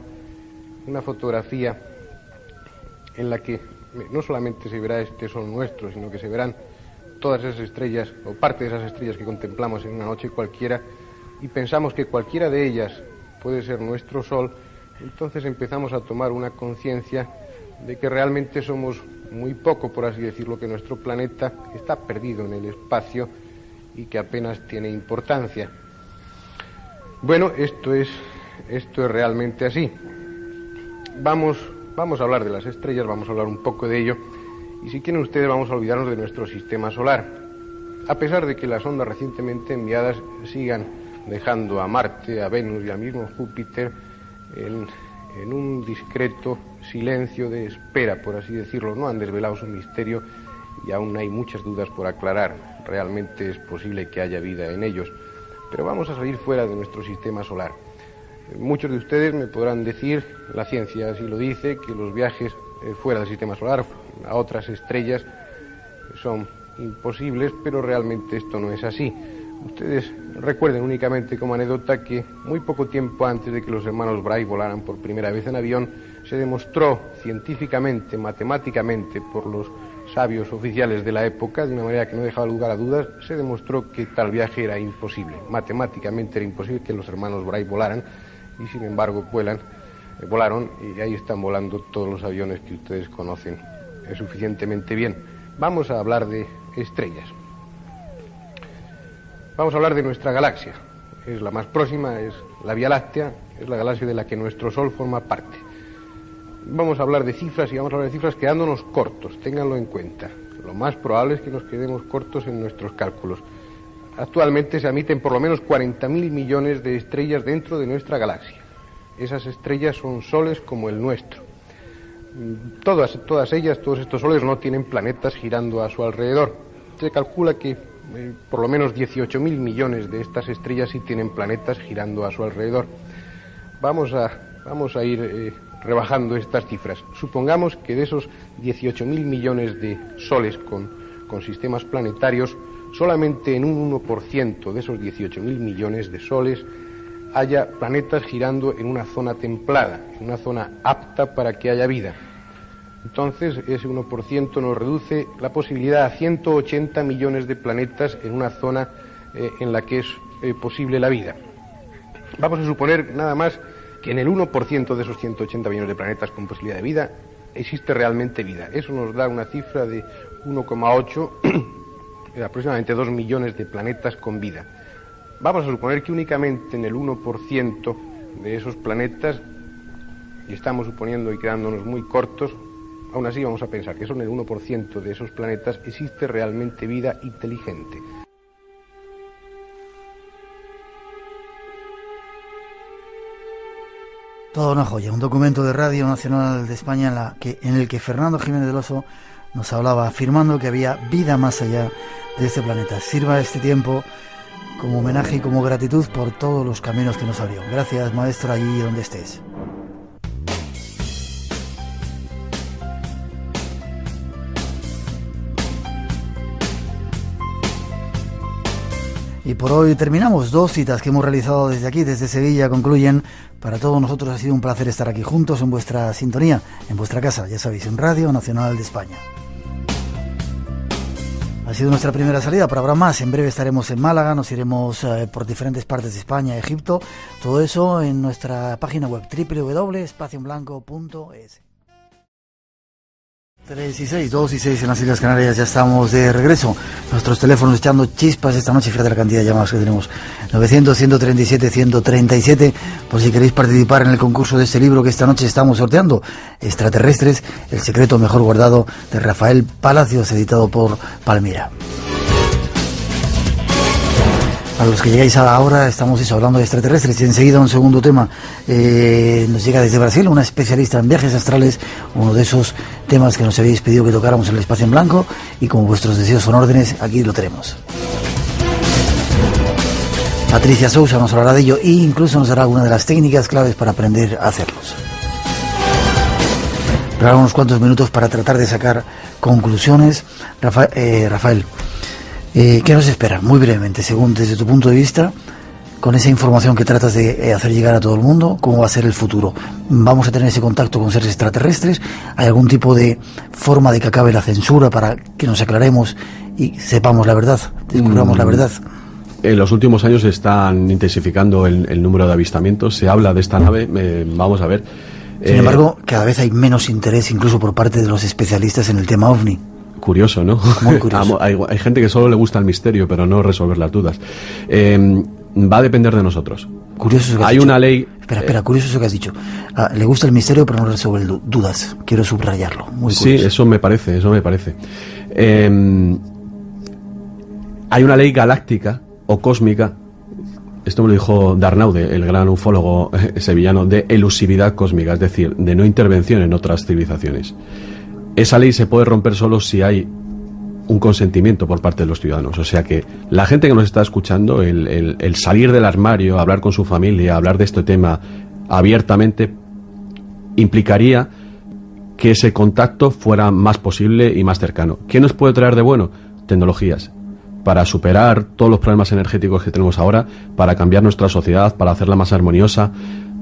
una fotografía en la que no solamente se verá este Sol nuestro, sino que se verán todas esas estrellas, o parte de esas estrellas que contemplamos en una noche cualquiera, y pensamos que cualquiera de ellas puede ser nuestro Sol, entonces empezamos a tomar una conciencia de que realmente somos muy poco, por así decirlo, que nuestro planeta está perdido en el espacio y que apenas tiene importancia. Bueno, esto es realmente así. Vamos a hablar de las estrellas, vamos a hablar un poco de ello, y si quieren ustedes vamos a olvidarnos de nuestro sistema solar. A pesar de que las ondas recientemente enviadas sigan dejando a Marte, a Venus y al mismo Júpiter en un discreto silencio de espera, por así decirlo. No han desvelado su misterio y aún hay muchas dudas por aclarar. Realmente es posible que haya vida en ellos. Pero vamos a salir fuera de nuestro sistema solar. Muchos de ustedes me podrán decir, la ciencia así lo dice, que los viajes fuera del sistema solar a otras estrellas son imposibles, pero realmente esto no es así. Ustedes recuerden únicamente como anécdota que muy poco tiempo antes de que los hermanos Wright volaran por primera vez en avión, se demostró científicamente, matemáticamente, por los sabios oficiales de la época, de una manera que no dejaba lugar a dudas, se demostró que tal viaje era imposible. Matemáticamente era imposible que los hermanos Wright volaran, y sin embargo volaron, y ahí están volando todos los aviones que ustedes conocen suficientemente bien. Vamos a hablar de estrellas. Vamos a hablar de nuestra galaxia. Es la más próxima, es la Vía Láctea, es la galaxia de la que nuestro Sol forma parte. Vamos a hablar de cifras y vamos a hablar de cifras quedándonos cortos, ténganlo en cuenta. Lo más probable es que nos quedemos cortos en nuestros cálculos. Actualmente se emiten por lo menos 40.000 millones de estrellas dentro de nuestra galaxia. Esas estrellas son soles como el nuestro. Todas ellas, todos estos soles no tienen planetas girando a su alrededor. Se calcula que por lo menos 18.000 millones de estas estrellas sí tienen planetas girando a su alrededor. Vamos a ir rebajando estas cifras. Supongamos que de esos 18.000 millones de soles con sistemas planetarios, solamente en un 1% de esos 18.000 millones de soles haya planetas girando en una zona templada, en una zona apta para que haya vida. Entonces, ese 1% nos reduce la posibilidad a 180 millones de planetas en una zona en la que es posible la vida. Vamos a suponer nada más que en el 1% de esos 180 millones de planetas con posibilidad de vida existe realmente vida. Eso nos da una cifra de 1,8, aproximadamente 2 millones de planetas con vida. Vamos a suponer que únicamente en el 1% de esos planetas, y estamos suponiendo y quedándonos muy cortos, aún así vamos a pensar que solo en el 1% de esos planetas existe realmente vida inteligente. Toda una joya, un documento de Radio Nacional de España en el que Fernando Jiménez del Oso nos hablaba, afirmando que había vida más allá de este planeta. Sirva este tiempo como homenaje y como gratitud por todos los caminos que nos abrió. Gracias, maestro, allí donde estés. Y por hoy terminamos. 2 citas que hemos realizado desde aquí, desde Sevilla, concluyen. Para todos nosotros ha sido un placer estar aquí juntos en vuestra sintonía, en vuestra casa, ya sabéis, en Radio Nacional de España. Ha sido nuestra primera salida, pero habrá más. En breve estaremos en Málaga, nos iremos por diferentes partes de España, Egipto. Todo eso en nuestra página web www.espacioenblanco.es. 3 y 6, 2 y 6 en las Islas Canarias, ya estamos de regreso. Nuestros teléfonos echando chispas esta noche, fíjate la cantidad de llamadas que tenemos. 900-137-137, por si queréis participar en el concurso de este libro que esta noche estamos sorteando. Extraterrestres, el secreto mejor guardado, de Rafael Palacios, editado por Palmira. A los que llegáis ahora, estamos hablando de extraterrestres y enseguida un segundo tema nos llega desde Brasil, una especialista en viajes astrales, uno de esos temas que nos habéis pedido que tocáramos en el Espacio en Blanco, y como vuestros deseos son órdenes, aquí lo tenemos. Patricia Sousa nos hablará de ello e incluso nos dará alguna de las técnicas claves para aprender a hacerlos. Pero ahora unos cuantos minutos para tratar de sacar conclusiones. Rafael, ¿qué nos espera? Muy brevemente, según desde tu punto de vista, con esa información que tratas de hacer llegar a todo el mundo, ¿cómo va a ser el futuro? ¿Vamos a tener ese contacto con seres extraterrestres? ¿Hay algún tipo de forma de que acabe la censura para que nos aclaremos y sepamos la verdad, descubramos la verdad? En los últimos años se están intensificando el número de avistamientos, se habla de esta nave, vamos a ver. Sin embargo, cada vez hay menos interés incluso por parte de los especialistas en el tema OVNI. Curioso, ¿no? Muy curioso. Hay gente que solo le gusta el misterio, pero no resolver las dudas. Va a depender de nosotros. Curioso eso que has Hay dicho. una ley... Espera, curioso eso que has dicho. Le gusta el misterio, pero no resuelve dudas. Quiero subrayarlo. Muy curioso. Sí, eso me parece. Hay una ley galáctica o cósmica, esto me lo dijo Darnaude, el gran ufólogo sevillano, de elusividad cósmica, es decir, de no intervención en otras civilizaciones. Esa ley se puede romper solo si hay un consentimiento por parte de los ciudadanos. O sea que la gente que nos está escuchando, el salir del armario, hablar con su familia, hablar de este tema abiertamente, implicaría que ese contacto fuera más posible y más cercano. ¿Qué nos puede traer de bueno? Tecnologías. Para superar todos los problemas energéticos que tenemos ahora, para cambiar nuestra sociedad, para hacerla más armoniosa,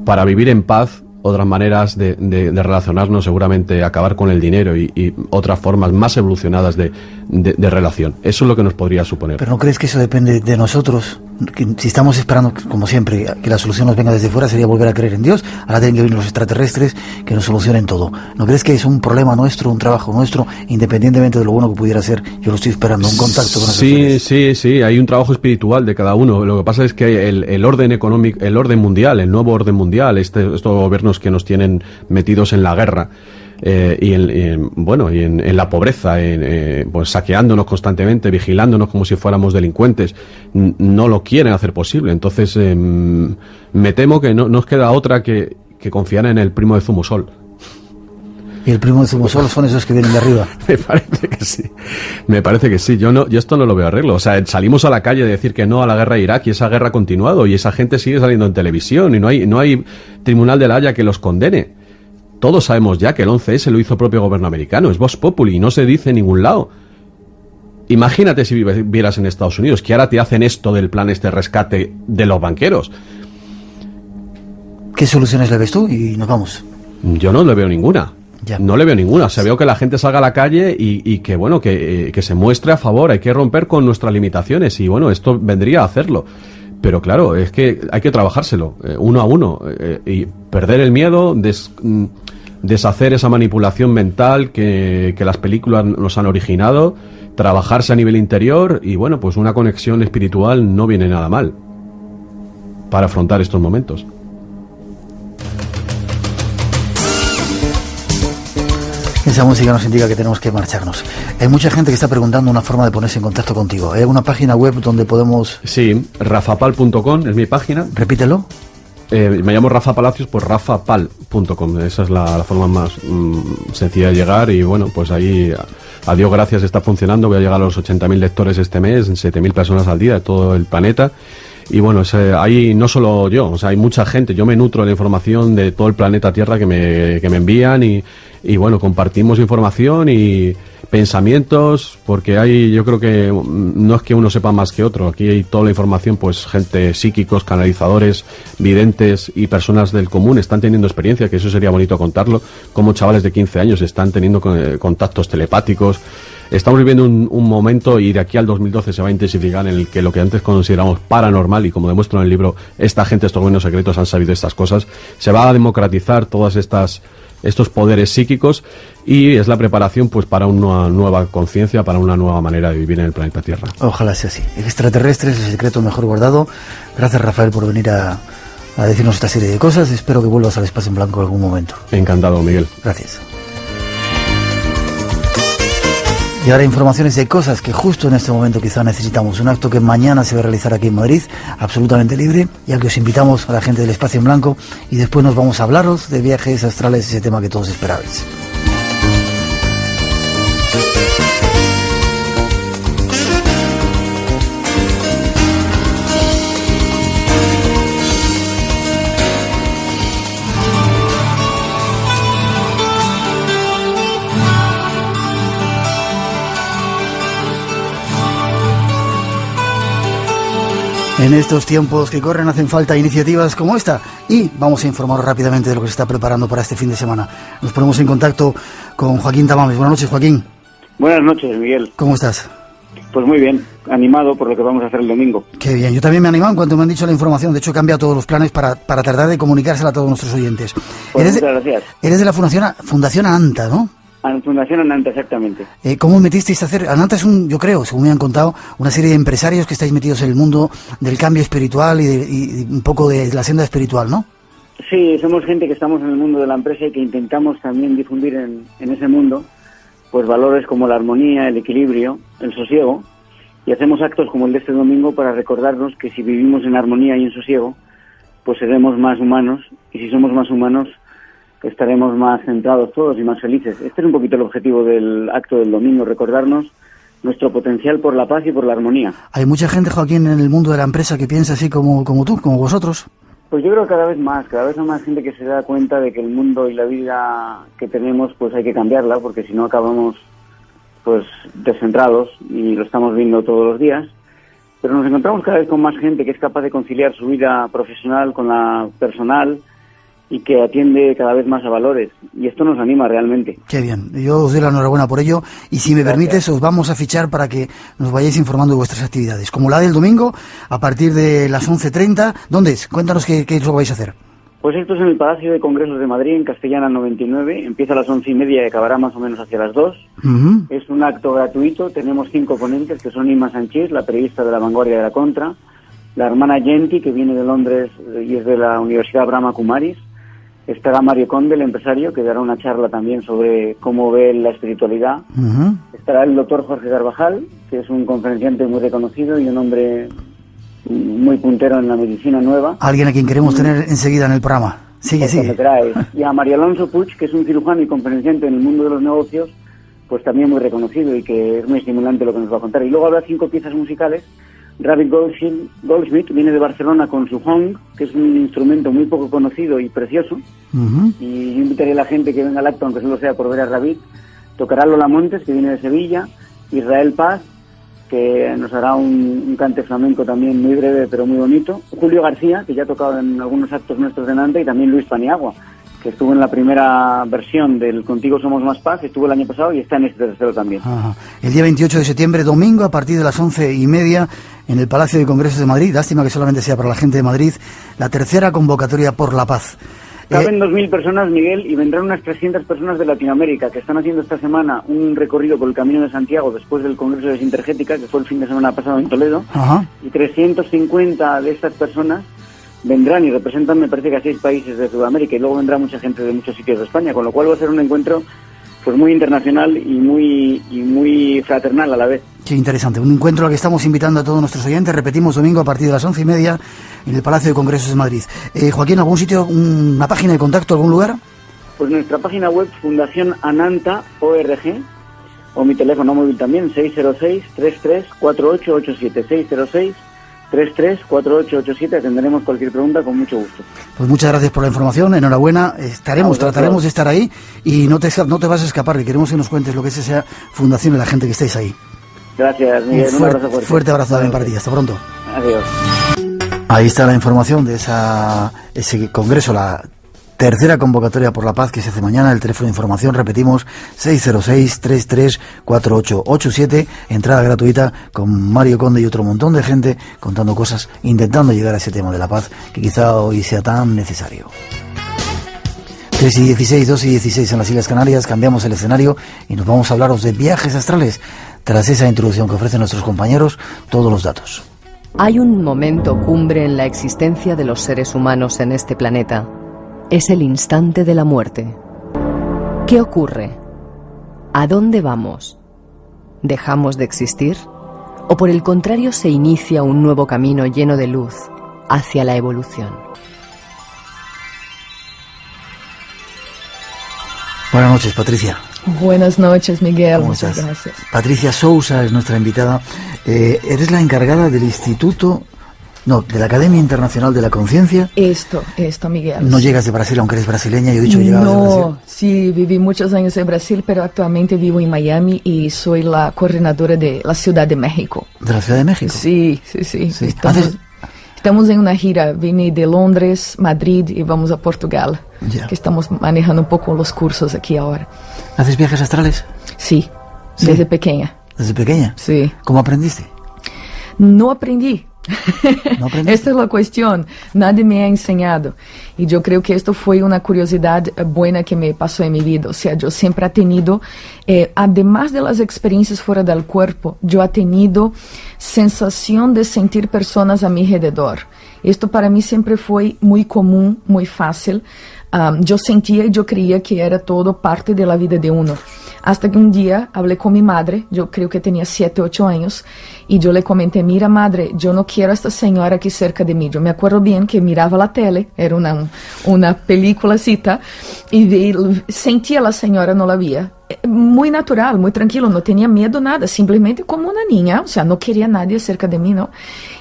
para vivir en paz. Otras maneras de relacionarnos, seguramente acabar con el dinero y otras formas más evolucionadas de relación. Eso es lo que nos podría suponer. ¿Pero no crees que eso depende de nosotros? Que si estamos esperando, como siempre, que la solución nos venga desde fuera, sería volver a creer en Dios. Ahora tienen que venir los extraterrestres que nos solucionen todo. ¿No crees que es un problema nuestro, un trabajo nuestro, independientemente de lo bueno que pudiera ser? Yo lo estoy esperando, un contacto con esos seres. Sí, hay un trabajo espiritual de cada uno. Lo que pasa es que el orden económico, el orden mundial, el nuevo orden mundial, estos gobiernos que nos tienen metidos en la guerra, y en la pobreza, pues saqueándonos constantemente, vigilándonos como si fuéramos delincuentes, no lo quieren hacer posible. Entonces me temo que no nos queda otra que confiar en el primo de Zumosol. ¿Y el primo de Zumosol son esos que vienen de arriba? Me parece que sí. Yo esto no lo veo arreglo. O sea, salimos a la calle a decir que no a la guerra de Irak y esa guerra ha continuado y esa gente sigue saliendo en televisión y no hay tribunal de la Haya que los condene. Todos sabemos ya que el 11S lo hizo el propio gobierno americano, es Vox Populi y no se dice en ningún lado. Imagínate si vivieras en Estados Unidos, que ahora te hacen esto del plan rescate de los banqueros. ¿Qué soluciones le ves tú? Y nos vamos. Yo no le veo ninguna. Ya. No le veo ninguna. O sea, veo que la gente salga a la calle y que se muestre a favor. Hay que romper con nuestras limitaciones y esto vendría a hacerlo. Pero claro, es que hay que trabajárselo uno a uno y perder el miedo, deshacer esa manipulación mental que las películas nos han originado, trabajarse a nivel interior y pues una conexión espiritual no viene nada mal para afrontar estos momentos. Esa música nos indica que tenemos que marcharnos. Hay mucha gente que está preguntando una forma de ponerse en contacto contigo. ¿Hay alguna página web donde podemos...? Sí, rafapal.com es mi página. Repítelo. Me llamo Rafa Palacios por rafapal.com. Esa es la forma más sencilla de llegar y pues ahí, a Dios gracias, está funcionando. Voy a llegar a los 80.000 lectores este mes, 7.000 personas al día de todo el planeta. Y ahí no solo yo, hay mucha gente. Yo me nutro de la información de todo el planeta Tierra que me envían y y bueno, compartimos información y pensamientos, porque yo creo que no es que uno sepa más que otro, aquí hay toda la información, pues gente, psíquicos, canalizadores, videntes y personas del común están teniendo experiencia, que eso sería bonito contarlo, como chavales de 15 años están teniendo contactos telepáticos. Estamos viviendo un momento, y de aquí al 2012 se va a intensificar, en el que lo que antes consideramos paranormal, y como demuestro en el libro, esta gente, estos buenos secretos han sabido estas cosas, se va a democratizar todas estos poderes psíquicos, y es la preparación pues para una nueva conciencia, para una nueva manera de vivir en el planeta Tierra. Ojalá sea así. Extraterrestres, el secreto mejor guardado. Gracias, Rafael, por venir a decirnos esta serie de cosas. Espero que vuelvas al Espacio en Blanco en algún momento. Encantado, Miguel. Gracias. Y ahora informaciones de cosas que justo en este momento quizá necesitamos. Un acto que mañana se va a realizar aquí en Madrid, absolutamente libre, ya que os invitamos a la gente del Espacio en Blanco, y después nos vamos a hablaros de viajes astrales, ese tema que todos esperabais. En estos tiempos que corren hacen falta iniciativas como esta, y vamos a informaros rápidamente de lo que se está preparando para este fin de semana. Nos ponemos en contacto con Joaquín Tamames. Buenas noches, Joaquín. Buenas noches, Miguel. ¿Cómo estás? Pues muy bien, animado por lo que vamos a hacer el domingo. Qué bien, yo también me he animado en cuanto me han dicho la información. De hecho, he cambiado todos los planes para tratar de comunicársela a todos nuestros oyentes. Pues muchas gracias. Eres de la Fundación Ananta, ¿no? Fundación Ananta, exactamente. ¿Cómo metisteis a hacer? Ananta es yo creo, según me han contado, una serie de empresarios que estáis metidos en el mundo del cambio espiritual y un poco de la senda espiritual, ¿no? Sí, somos gente que estamos en el mundo de la empresa y que intentamos también difundir en ese mundo pues valores como la armonía, el equilibrio, el sosiego, y hacemos actos como el de este domingo para recordarnos que si vivimos en armonía y en sosiego, pues seremos más humanos, y si somos más humanos, estaremos más centrados todos y más felices. Este es un poquito el objetivo del acto del domingo, recordarnos nuestro potencial por la paz y por la armonía. Hay mucha gente, Joaquín, en el mundo de la empresa que piensa así como tú, como vosotros. Pues yo creo que cada vez hay más gente que se da cuenta de que el mundo y la vida que tenemos pues hay que cambiarla, porque si no acabamos pues descentrados, y lo estamos viendo todos los días. Pero nos encontramos cada vez con más gente que es capaz de conciliar su vida profesional con la personal, y que atiende cada vez más a valores, y esto nos anima realmente. Qué bien, yo os doy la enhorabuena por ello, y si me permites os vamos a fichar para que nos vayáis informando de vuestras actividades, como la del domingo, a partir de las 11:30. ¿Dónde es? Cuéntanos qué es lo que vais a hacer. Pues esto es en el Palacio de Congresos de Madrid, en Castellana 99, empieza a las 11:30 y acabará más o menos hacia las 2. Uh-huh. Es un acto gratuito, tenemos 5 ponentes, que son Inma Sánchez, la periodista de La Vanguardia de la Contra, la hermana Genti, que viene de Londres y es de la Universidad Brahma Kumaris. Estará Mario Conde, el empresario, que dará una charla también sobre cómo ve la espiritualidad. Uh-huh. Estará el doctor Jorge Carvajal, que es un conferenciante muy reconocido y un hombre muy puntero en la medicina nueva. Alguien a quien queremos tener enseguida en el programa. Sigue. Y a María Alonso Puig, que es un cirujano y conferenciante en el mundo de los negocios, pues también muy reconocido, y que es muy estimulante lo que nos va a contar. Y luego habrá 5 piezas musicales. Rabbit Goldsmith viene de Barcelona con su hong, que es un instrumento muy poco conocido y precioso. Uh-huh. Y yo invitaré a la gente que venga al acto, aunque solo sea por ver a Rabbit. Tocará Lola Montes, que viene de Sevilla, Israel Paz, que nos hará un cante flamenco también muy breve pero muy bonito, Julio García, que ya ha tocado en algunos actos nuestros de Nantes, y también Luis Paniagua, que estuvo en la primera versión del Contigo Somos Más Paz, estuvo el año pasado y está en este tercero también. Ajá. El día 28 de septiembre, domingo, a partir de las 11:30, en el Palacio de Congresos de Madrid. Lástima que solamente sea para la gente de Madrid, la tercera convocatoria por la paz. Caben 2.000 personas, Miguel, y vendrán unas 300 personas de Latinoamérica, que están haciendo esta semana un recorrido por el Camino de Santiago después del Congreso de Sintergética, que fue el fin de semana pasado en Toledo. Ajá. Y 350 de estas personas vendrán y representan, me parece, que a 6 países de Sudamérica, y luego vendrá mucha gente de muchos sitios de España, con lo cual va a ser un encuentro pues muy internacional y muy fraternal a la vez. Qué interesante, un encuentro al que estamos invitando a todos nuestros oyentes. Repetimos, domingo a partir de las 11:30 en el Palacio de Congresos de Madrid. Joaquín, ¿algún sitio, una página de contacto, algún lugar? Pues nuestra página web, Fundación Ananta ORG, o mi teléfono móvil también, 606-33-4887, 33-4887, atenderemos cualquier pregunta con mucho gusto. Pues muchas gracias por la información, enhorabuena, trataremos de estar ahí y no te vas a escapar, que queremos que nos cuentes lo que es esa fundación y la gente que estáis ahí. Gracias, Miguel, un abrazo fuerte. Fuerte abrazo también para ti, hasta pronto. Adiós. Ahí está la información de ese congreso, la tercera convocatoria por la paz que se hace mañana. El teléfono de información, repetimos, 606-334887, entrada gratuita con Mario Conde y otro montón de gente contando cosas, intentando llegar a ese tema de la paz que quizá hoy sea tan necesario. 3:16, 2:16 en las Islas Canarias, cambiamos el escenario y nos vamos a hablaros de viajes astrales. Tras esa introducción que ofrecen nuestros compañeros, todos los datos. Hay un momento cumbre en la existencia de los seres humanos en este planeta. Es el instante de la muerte. ¿Qué ocurre? ¿A dónde vamos? ¿Dejamos de existir? ¿O por el contrario se inicia un nuevo camino lleno de luz hacia la evolución? Buenas noches, Patricia. Buenas noches, Miguel. Muchas gracias. Patricia Sousa es nuestra invitada. Eres la encargada del de la Academia Internacional de la Conciencia. Esto, Miguel. No llegas de Brasil, aunque eres brasileña. Yo he dicho que llegabas de Brasil. No, sí, viví muchos años en Brasil, pero actualmente vivo en Miami y soy la coordinadora de la Ciudad de México. ¿De la Ciudad de México? Sí. Estamos en una gira. Vine de Londres, Madrid y vamos a Portugal. Ya. Que estamos manejando un poco los cursos aquí ahora. ¿Haces viajes astrales? Sí, desde pequeña. ¿Desde pequeña? Sí. ¿Cómo aprendiste? No aprendí. ¿No aprendiste? Esta es la cuestión. Nadie me ha enseñado. Y yo creo que esto fue una curiosidad buena que me pasó en mi vida. O sea, yo siempre he tenido, además de las experiencias fuera del cuerpo, yo he tenido sensación de sentir personas a mi alrededor. Esto para mí siempre fue muy común, muy fácil. Yo sentía y yo creía que era todo parte de la vida de uno. Hasta que un día hablé con mi madre, yo creo que tenía 7, 8 años, y yo le comenté, mira madre, yo no quiero a esta señora aquí cerca de mí. Yo me acuerdo bien que miraba la tele, era una película cita, y sentía a la señora, no la veía. Muy natural, muy tranquilo, no tenía miedo, nada, simplemente como una niña, o sea, no quería nadie cerca de mí, ¿no?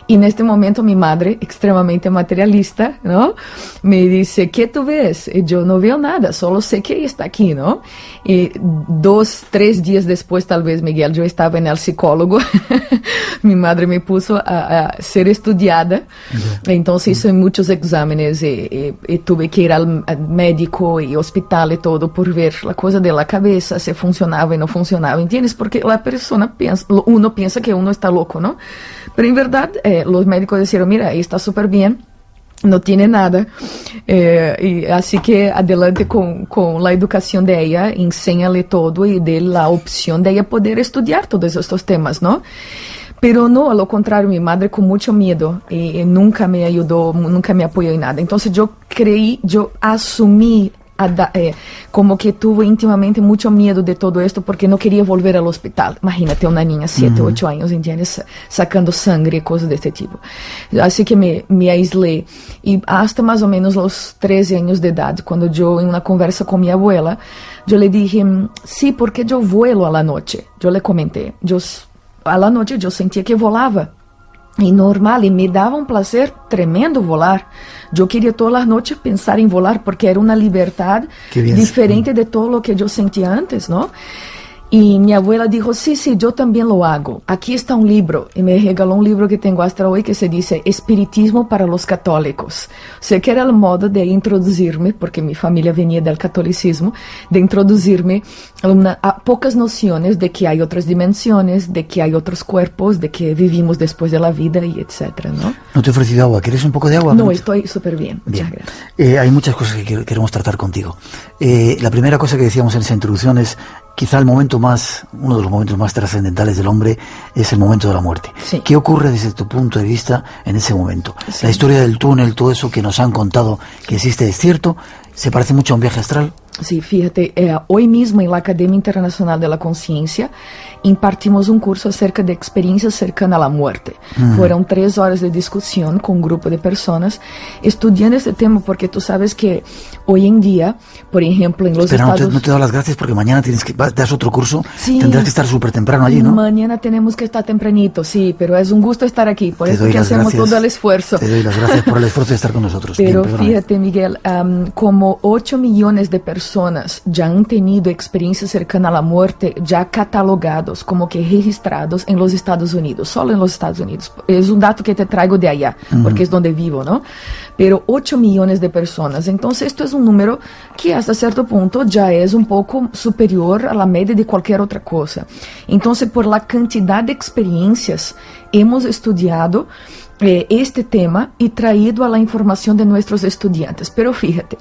Y en este momento mi madre, extremadamente materialista, ¿no? Me dice, ¿qué tú ves? Y yo no veo nada, solo sé que ella está aquí, ¿no? Y 2, 3 días después, tal vez, Miguel, yo estaba en el psicólogo, mi madre me puso a ser estudiada, entonces hice muchos exámenes y tuve que ir al médico y hospital y todo por ver la cosa de la cabeza, se funcionaba y no funcionaba, ¿entiendes? Porque la persona uno piensa que uno está loco, ¿no? Pero en verdad, los médicos dijeron, mira, está súper bien, no tiene nada, y así que adelante con la educación de ella, enséñale todo y dé la opción de ella poder estudiar todos estos temas, ¿no? Pero no, a lo contrario, mi madre con mucho miedo y nunca me ayudó, nunca me apoyó en nada. Entonces yo asumí como que tuve íntimamente mucho miedo de todo esto porque no quería volver al hospital. Imagínate una niña 7, 8 años, ¿entiendes? Sacando sangre y cosas de este tipo. Así que me aislé. Y hasta más o menos los 13 años de edad, cuando yo en una conversa con mi abuela, yo le dije, sí, porque yo vuelo a la noche. Yo le comenté, a la noche yo sentía que volaba. Y normal, y me daba un placer tremendo volar. Yo quería todas las noches pensar en volar porque era una libertad diferente de todo lo que yo sentía antes, ¿no? Y mi abuela dijo, sí, yo también lo hago. Aquí está un libro. Y me regaló un libro que tengo hasta hoy que se dice Espiritismo para los Católicos. O sea, que era el modo de introducirme, porque mi familia venía del catolicismo, de introducirme a pocas nociones de que hay otras dimensiones, de que hay otros cuerpos, de que vivimos después de la vida y etcétera, ¿no? No te he ofrecido agua. ¿Quieres un poco de agua? No, estoy súper bien. Muchas gracias. Hay muchas cosas que queremos tratar contigo. La primera cosa que decíamos en esa introducción es quizá uno de los momentos más trascendentales del hombre es el momento de la muerte. Sí. ¿Qué ocurre desde tu punto de vista en ese momento? Sí. La historia del túnel, todo eso que nos han contado que existe, ¿es cierto? ¿Se parece mucho a un viaje astral? Sí, fíjate, hoy mismo en la Academia Internacional de la Conciencia impartimos un curso acerca de experiencias cercanas a la muerte. Fueron 3 horas de discusión con un grupo de personas estudiando este tema, porque tú sabes que hoy en día, por ejemplo, en los Estados... No te doy las gracias porque mañana das otro curso, sí, tendrás que estar súper temprano allí, ¿no? Mañana tenemos que estar tempranito, sí, pero es un gusto estar aquí, por eso que hacemos todo el esfuerzo. Te doy las gracias por el esfuerzo de estar con nosotros. Pero bien, fíjate, Miguel, como 8 millones de personas ya han tenido experiencias cercanas a la muerte, ya catalogados, como que registrados en los Estados Unidos, solo en los Estados Unidos. Es un dato que te traigo de allá, porque es donde vivo, ¿no? Pero 8 millones de personas. Entonces, esto es un número que hasta cierto punto ya es un poco superior a la media de cualquier otra cosa. Entonces, por la cantidad de experiencias, hemos estudiado este tema y traído a la información de nuestros estudiantes. Pero fíjate,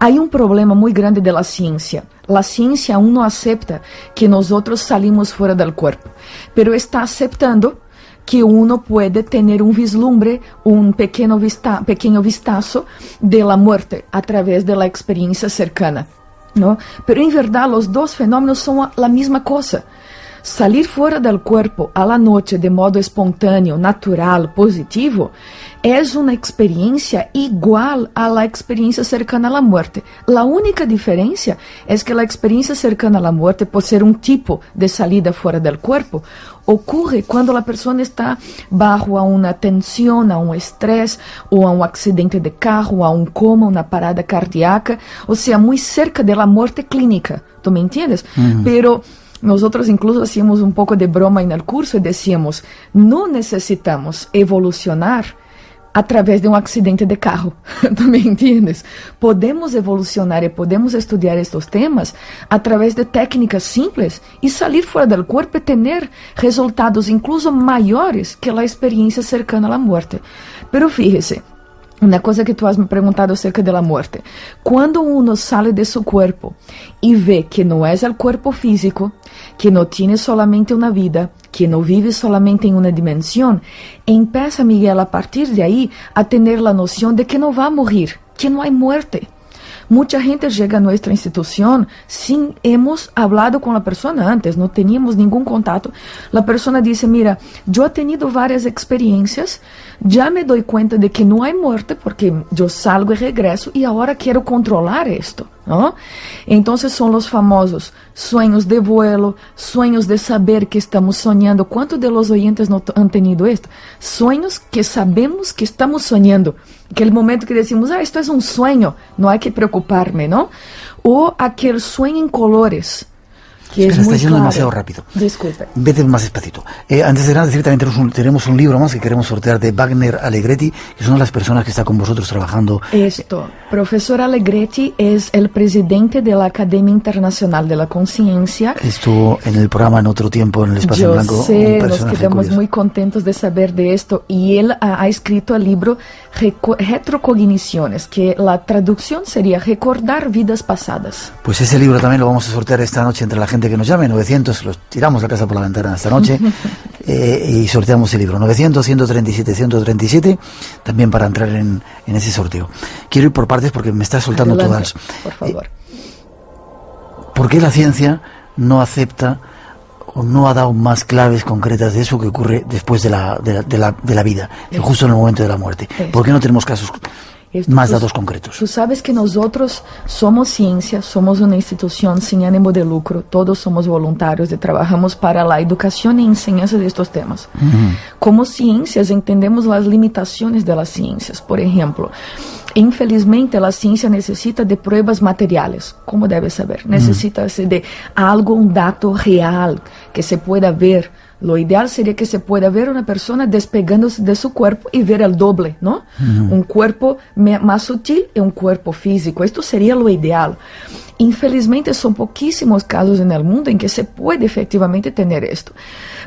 hay un problema muy grande de la ciencia. La ciencia aún no acepta que nosotros salimos fuera del cuerpo, pero está aceptando que uno puede tener un vislumbre, un pequeño vistazo de la muerte a través de la experiencia cercana, ¿no? Pero en verdad los dos fenómenos son la misma cosa. Salir fuera del cuerpo a la noche de modo espontáneo, natural, positivo, es una experiencia igual a la experiencia cercana a la muerte. La única diferencia es que la experiencia cercana a la muerte, por ser un tipo de salida fuera del cuerpo, ocurre cuando la persona está bajo a una tensión, a un estrés, o a un accidente de carro, a un coma, una parada cardíaca, o sea, muy cerca de la muerte clínica. ¿Tú me entiendes? Pero nosotros incluso hacíamos un poco de broma en el curso y decíamos, no necesitamos evolucionar a través de un accidente de carro, ¿tú me entiendes? Podemos evolucionar y podemos estudiar estos temas a través de técnicas simples y salir fuera del cuerpo y tener resultados incluso mayores que la experiencia cercana a la muerte. Pero fíjese, una cosa que tú has me preguntado acerca de la muerte. Cuando uno sale de su cuerpo y ve que no es el cuerpo físico, que no tiene solamente una vida, que no vive solamente en una dimensión, empieza, Miguel, a partir de ahí a tener la noción de que no va a morir, que no hay muerte. Mucha gente llega a nuestra institución sin hemos hablado con la persona antes, no teníamos ningún contacto. La persona dice, mira, yo he tenido varias experiencias, ya me doy cuenta de que no hay muerte porque yo salgo y regreso y ahora quiero controlar esto, ¿no? Entonces son los famosos sueños de vuelo, sueños de saber que estamos soñando. ¿Cuántos de los oyentes no han tenido esto? Sueños que sabemos que estamos soñando. Aquele momento que decimos, esto es un sueño, no hay que preocuparme, ¿no? O aquel sueño en colores, que es muy está yendo claro. demasiado rápido. Disculpe. Vete más despacito. Antes de nada, decir también tenemos un libro más que queremos sortear de Wagner Allegretti, que son las personas que están con vosotros trabajando. Profesor Allegretti es el presidente de la Academia Internacional de la Conciencia. Estuvo en el programa en otro tiempo, en el Espacio en Blanco. Yo sé, nos quedamos muy contentos de saber de esto. Y él ha escrito el libro Retrocogniciones, que la traducción sería Recordar Vidas Pasadas. Pues ese libro también lo vamos a sortear esta noche entre la gente que nos llame, 900, los tiramos la casa por la ventana esta noche y sorteamos el libro, 900, 137, 137, también para entrar en ese sorteo. Quiero ir por partes porque me estás soltando Adelante, todas. Por favor. ¿Por qué la ciencia no acepta o no ha dado más claves concretas de eso que ocurre después de la vida, justo en el momento de la muerte? ¿Por qué no tenemos casos más datos concretos? Tú sabes que nosotros somos ciencia, somos una institución sin ánimo de lucro, todos somos voluntarios y trabajamos para la educación y enseñanza de estos temas. Como ciencias entendemos las limitaciones de las ciencias. Por ejemplo, infelizmente la ciencia necesita de pruebas materiales, como debes saber, necesita de algo, un dato real que se pueda ver. Lo ideal sería que se pueda ver una persona despegándose de su cuerpo y ver el doble, ¿no? Un cuerpo más sutil y un cuerpo físico. Esto sería lo ideal. Infelizmente son poquísimos casos en el mundo en que se puede efectivamente tener esto.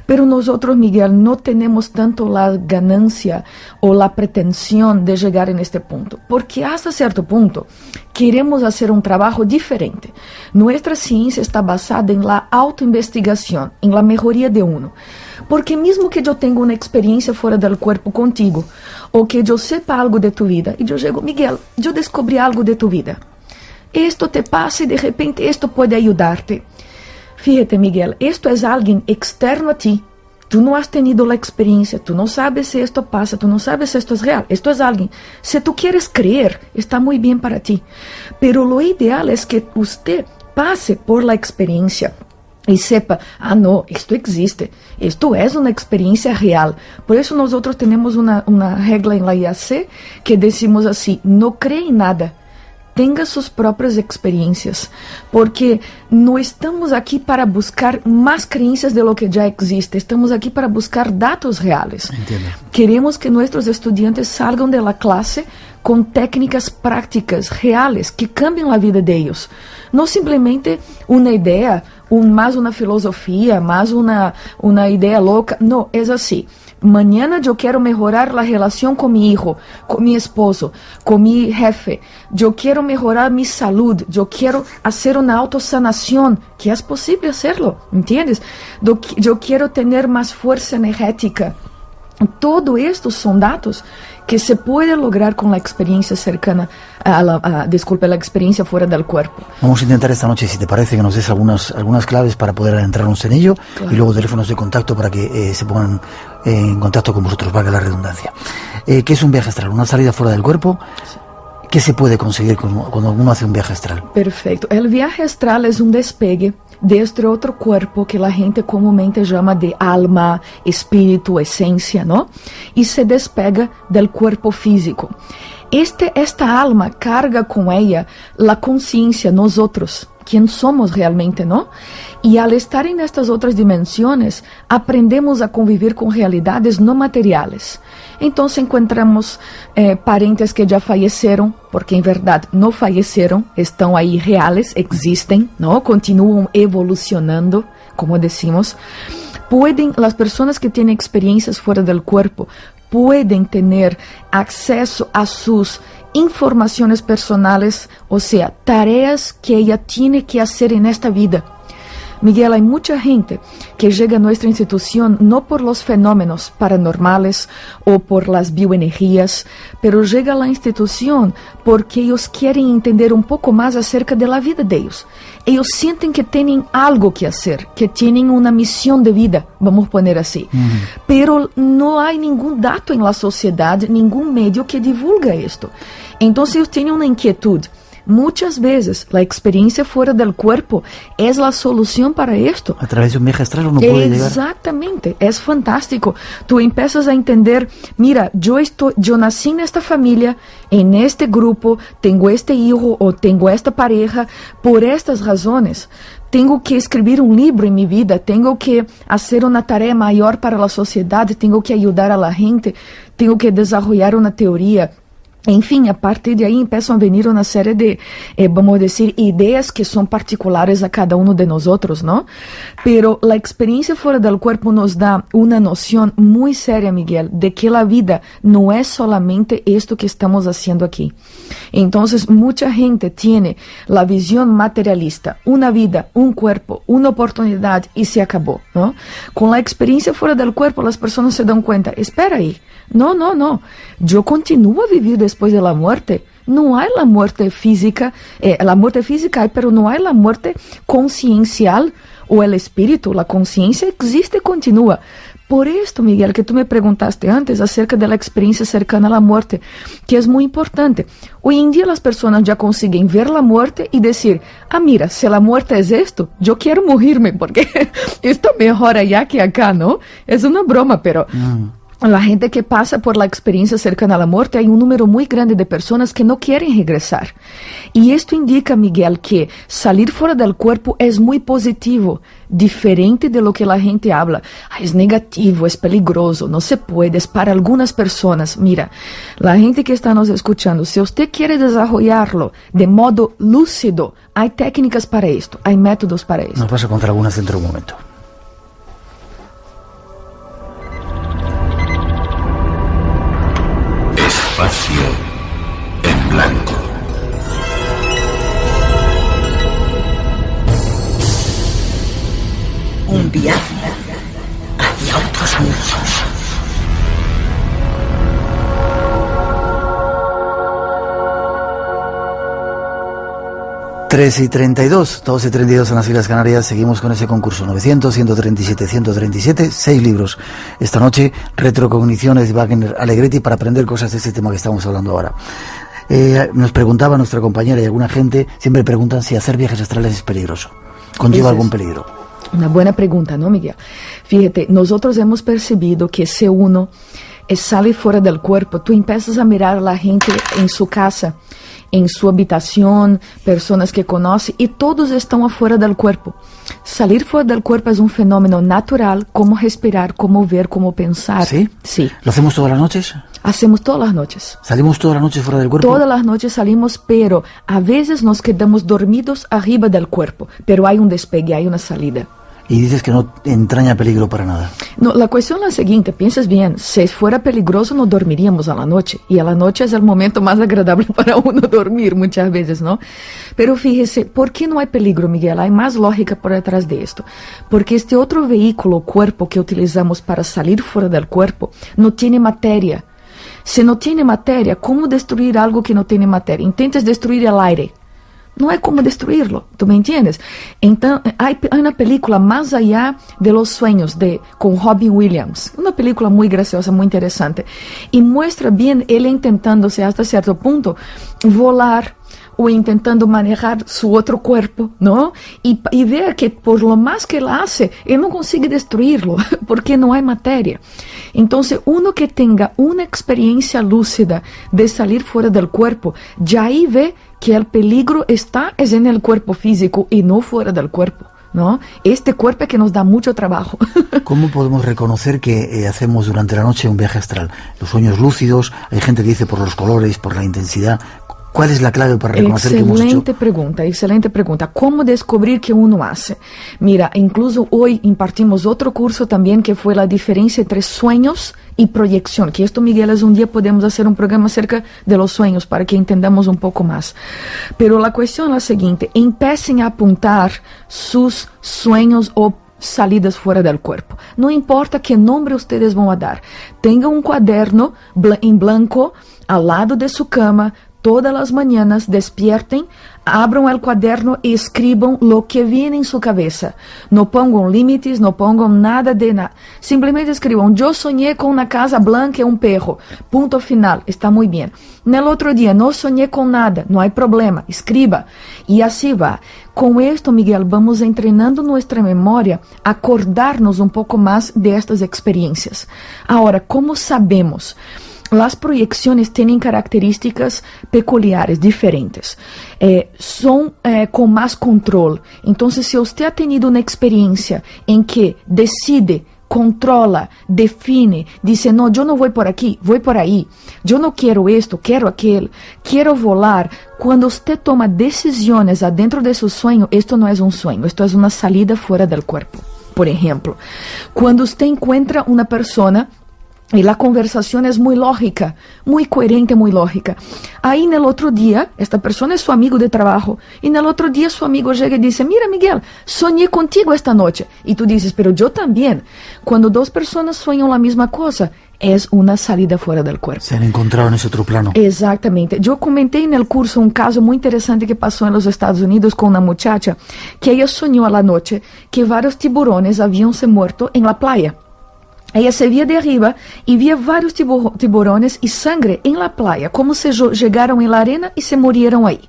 Pero nosotros, Miguel, no tenemos tanto la ganancia o la pretensión de llegar en este punto, porque hasta cierto punto queremos hacer un trabajo diferente. Nuestra ciencia está basada en la autoinvestigación, en la mejoría de uno. Porque mismo que yo tenga una experiencia fuera del cuerpo contigo, o que yo sepa algo de tu vida, y yo llego, Miguel, yo descubrí algo de tu vida. esto te pasa y de repente esto puede ayudarte. Fíjate, Miguel, esto es alguien externo a ti. Tú no has tenido la experiencia, tú no sabes si esto pasa, tú no sabes si esto es real. Esto es alguien. Si tú quieres creer, está muy bien para ti. Pero lo ideal es que usted pase por la experiencia y sepa, no, esto existe, esto es una experiencia real. Por eso nosotros tenemos una regla en la IAC que decimos así, no cree en nada, tenga sus propias experiencias, porque no estamos aquí para buscar más creencias de lo que ya existe, estamos aquí para buscar datos reales. Entiendo. Queremos que nuestros estudiantes salgan de la clase con técnicas prácticas reales que cambien la vida de ellos. No simplemente una idea, más una filosofía, más una idea loca. No, es así. Mañana yo quiero mejorar la relación con mi hijo, con mi esposo, con mi jefe. Yo quiero mejorar mi salud. Yo quiero hacer una autosanación, que es posible hacerlo, ¿entiendes? Yo quiero tener más fuerza energética. Todo esto son datos que se puede lograr con la experiencia cercana a la experiencia fuera del cuerpo. Vamos a intentar esta noche, si te parece, que nos des algunas claves para poder adentrarnos en ello, claro. Y luego teléfonos de contacto para que se pongan en contacto con vosotros, valga la redundancia. ¿Qué es un viaje astral? ¿Una salida fuera del cuerpo? Sí. ¿Qué se puede conseguir cuando uno hace un viaje astral? Perfecto. El viaje astral es un despegue de este otro cuerpo que la gente comúnmente llama de alma, espíritu, esencia, ¿no? Y se despega del cuerpo físico. Esta alma carga con ella la conciencia, nosotros, quién somos realmente, ¿no? Y al estar en estas otras dimensiones, aprendemos a convivir con realidades no materiales. Entonces encontramos parentes que ya fallecieron, porque en verdad no fallecieron, están ahí reales, existen, ¿no? Continúan evolucionando, como decimos. Las personas que tienen experiencias fuera del cuerpo, pueden tener acceso a sus informaciones personales, o sea, tareas que ella tiene que hacer en esta vida. Miguel, hay mucha gente que llega a nuestra institución no por los fenómenos paranormales o por las bioenergías, pero llega a la institución porque ellos quieren entender un poco más acerca de la vida de ellos. Ellos sienten que tienen algo que hacer, que tienen una misión de vida, vamos a poner así. Pero no hay ningún dato en la sociedad, ningún medio que divulga esto. Entonces ellos tienen una inquietud. Muchas veces la experiencia fuera del cuerpo es la solución para esto. A través de un viaje astral uno puede llegar. Exactamente, es fantástico. Tú empiezas a entender, mira, yo nací en esta familia, en este grupo, tengo este hijo o tengo esta pareja, por estas razones. Tengo que escribir un libro en mi vida, tengo que hacer una tarea mayor para la sociedad, tengo que ayudar a la gente, tengo que desarrollar una teoría. Enfim, a partir de aí empiezan a venir una serie de, vamos a decir, ideas que son particulares a cada uno de nosotros, ¿no? Pero la experiencia fuera del cuerpo nos da una noción muy seria, Miguel, de que la vida no es solamente esto que estamos haciendo aquí. Entonces, mucha gente tiene la visión materialista, una vida, un cuerpo, una oportunidad y se acabó, ¿no? Con la experiencia fuera del cuerpo, las personas se dan cuenta, espera ahí, no, yo continúo a vivir después de la muerte. No hay la muerte física, la muerte física hay, pero no hay la muerte conciencial o el espíritu. La conciencia existe y continúa. Por esto, Miguel, que tú me preguntaste antes acerca de la experiencia cercana a la muerte, que es muy importante. Hoy en día las personas ya consiguen ver la muerte y decir, mira, si la muerte es esto, yo quiero morirme porque está mejor allá que acá, ¿no? Es una broma, pero... La gente que pasa por la experiencia cercana a la muerte, hay un número muy grande de personas que no quieren regresar. Y esto indica, Miguel, que salir fuera del cuerpo es muy positivo, diferente de lo que la gente habla. Es negativo, es peligroso, no se puede, es para algunas personas. Mira, la gente que está nos escuchando, si usted quiere desarrollarlo de modo lúcido, hay técnicas para esto, hay métodos para esto. Nos vas a contar algunas dentro de un momento. Espacio en blanco. Un viaje hacia otros mundos. 3:32, 12:32 en las Islas Canarias. Seguimos con ese concurso. 900, 137, 137, 6 libros. Esta noche, Retrocogniciones de Wagner Allegretti, para aprender cosas de este tema que estamos hablando ahora. Nos preguntaba nuestra compañera y alguna gente, siempre preguntan si hacer viajes astrales es peligroso. ¿Conlleva algún peligro? Una buena pregunta, ¿no, Miguel? Fíjate, nosotros hemos percibido que si uno sale fuera del cuerpo, tú empiezas a mirar a la gente en su casa, en su habitación, personas que conoce, y todos están afuera del cuerpo. Salir fuera del cuerpo es un fenómeno natural, como respirar, como ver, como pensar. ¿Sí? Sí. ¿Lo hacemos todas las noches? Hacemos todas las noches. ¿Salimos todas las noches fuera del cuerpo? Todas las noches salimos, pero a veces nos quedamos dormidos arriba del cuerpo, pero hay un despegue, hay una salida. Y dices que no entraña peligro para nada. No, la cuestión es la siguiente, piensas bien, si fuera peligroso no dormiríamos a la noche, y a la noche es el momento más agradable para uno dormir muchas veces, ¿no? Pero fíjese, ¿por qué no hay peligro, Miguel? Hay más lógica por detrás de esto, porque este otro vehículo, cuerpo, que utilizamos para salir fuera del cuerpo, no tiene materia. Si no tiene materia, ¿cómo destruir algo que no tiene materia? Intentes destruir el aire. No hay cómo destruirlo, ¿tú me entiendes? Entonces, hay una película, Más allá de los sueños, con Robin Williams, una película muy graciosa, muy interesante, y muestra bien él intentándose hasta cierto punto volar o intentando manejar su otro cuerpo, ¿no? Y vea que por lo más que él hace, él no consigue destruirlo, porque no hay materia. Entonces, uno que tenga una experiencia lúcida de salir fuera del cuerpo, ya ahí ve que el peligro es en el cuerpo físico y no fuera del cuerpo, ¿no? Este cuerpo es que nos da mucho trabajo. ¿Cómo podemos reconocer que hacemos durante la noche un viaje astral? Los sueños lúcidos, hay gente que dice por los colores, por la intensidad. ¿Cuál es la clave para reconocer que hemos hecho? Excelente pregunta. ¿Cómo descubrir qué uno hace? Mira, incluso hoy impartimos otro curso también que fue la diferencia entre sueños y proyección, que esto, Miguel, es un día podemos hacer un programa acerca de los sueños para que entendamos un poco más. Pero la cuestión es la siguiente, empiecen a apuntar sus sueños o salidas fuera del cuerpo. No importa qué nombre ustedes van a dar. Tengan un cuaderno en blanco al lado de su cama. Todas las mañanas despierten, abran el cuaderno y escriban lo que viene en su cabeza. No pongan límites, no pongan nada de nada. Simplemente escriban, yo soñé con una casa blanca y un perro. Punto final, está muy bien. En el otro día, no soñé con nada, no hay problema, escriba. Y así va. Con esto, Miguel, vamos entrenando nuestra memoria a acordarnos un poco más de estas experiencias. Ahora, ¿cómo sabemos? Las proyecciones tienen características peculiares, diferentes. Son con más control. Entonces, si usted ha tenido una experiencia en que decide, controla, define, dice, no, yo no voy por aquí, voy por ahí. Yo no quiero esto, quiero aquel, quiero volar. Cuando usted toma decisiones adentro de su sueño, esto no es un sueño, esto es una salida fuera del cuerpo. Por ejemplo, cuando usted encuentra una persona y la conversación es muy lógica, muy coherente, muy lógica. Ahí en el otro día, esta persona es su amigo de trabajo, y en el otro día su amigo llega y dice, mira Miguel, soñé contigo esta noche. Y tú dices, pero yo también. Cuando dos personas sueñan la misma cosa, es una salida fuera del cuerpo. Se han encontrado en ese otro plano. Exactamente. Yo comenté en el curso un caso muy interesante que pasó en los Estados Unidos con una muchacha, que ella soñó a la noche que varios tiburones habían se muerto en la playa. Ella se via de arriba y via vários tiburones y sangre en la playa, como se llegaron en la arena y se murieron ahí.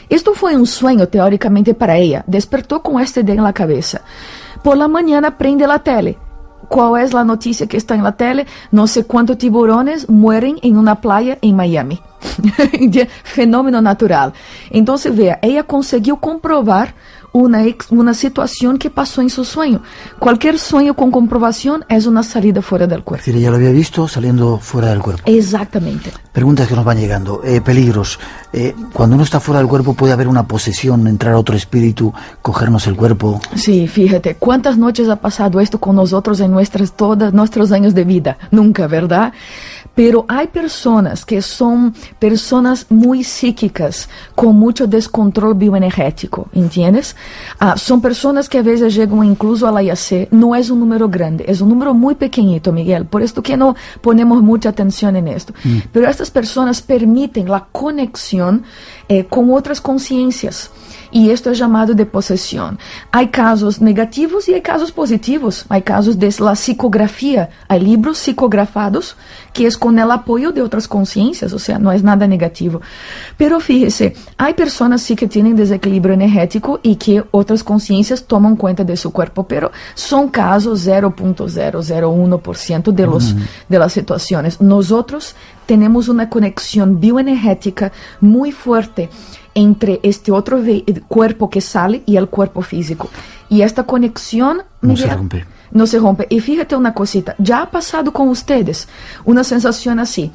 Esto fue un sueño teóricamente para ella. Despertó con esta idea en la cabeza. Por la mañana prende la tele. ¿Cuál es la noticia que está en la tele? No sé cuántos tiburones mueren en una playa en Miami. Fenómeno natural. Entonces, vea, ella consiguió comprobar una situación que pasó en su sueño. Cualquier sueño con comprobación es una salida fuera del cuerpo. Es decir, ella lo había visto saliendo fuera del cuerpo. Exactamente. Preguntas que nos van llegando. Peligros. Cuando uno está fuera del cuerpo puede haber una posesión, entrar otro espíritu, cogernos el cuerpo. Sí, fíjate, ¿cuántas noches ha pasado esto con nosotros en todos nuestros años de vida? Nunca, ¿verdad? Pero hay personas que son personas muy psíquicas, con mucho descontrol bioenergético, ¿entiendes? Son personas que a veces llegan incluso a la IAC, no es un número grande, es un número muy pequeñito, Miguel, por esto que no ponemos mucha atención en esto. Pero estas personas permiten la conexión con otras conciencias. y esto es llamado de posesión. Hay casos negativos y hay casos positivos. Hay casos de la psicografía. Hay libros psicografados que es con el apoyo de otras conciencias, o sea, no es nada negativo. Pero fíjese, hay personas sí que tienen desequilibrio energético y que otras conciencias toman cuenta de su cuerpo, pero son casos 0.001% de las situaciones. Nosotros tenemos una conexión bioenergética muy fuerte entre este otro cuerpo que sale y el cuerpo físico. Y esta conexión no se rompe. No se rompe. Y fíjate una cosita, ya ha pasado con ustedes una sensación así.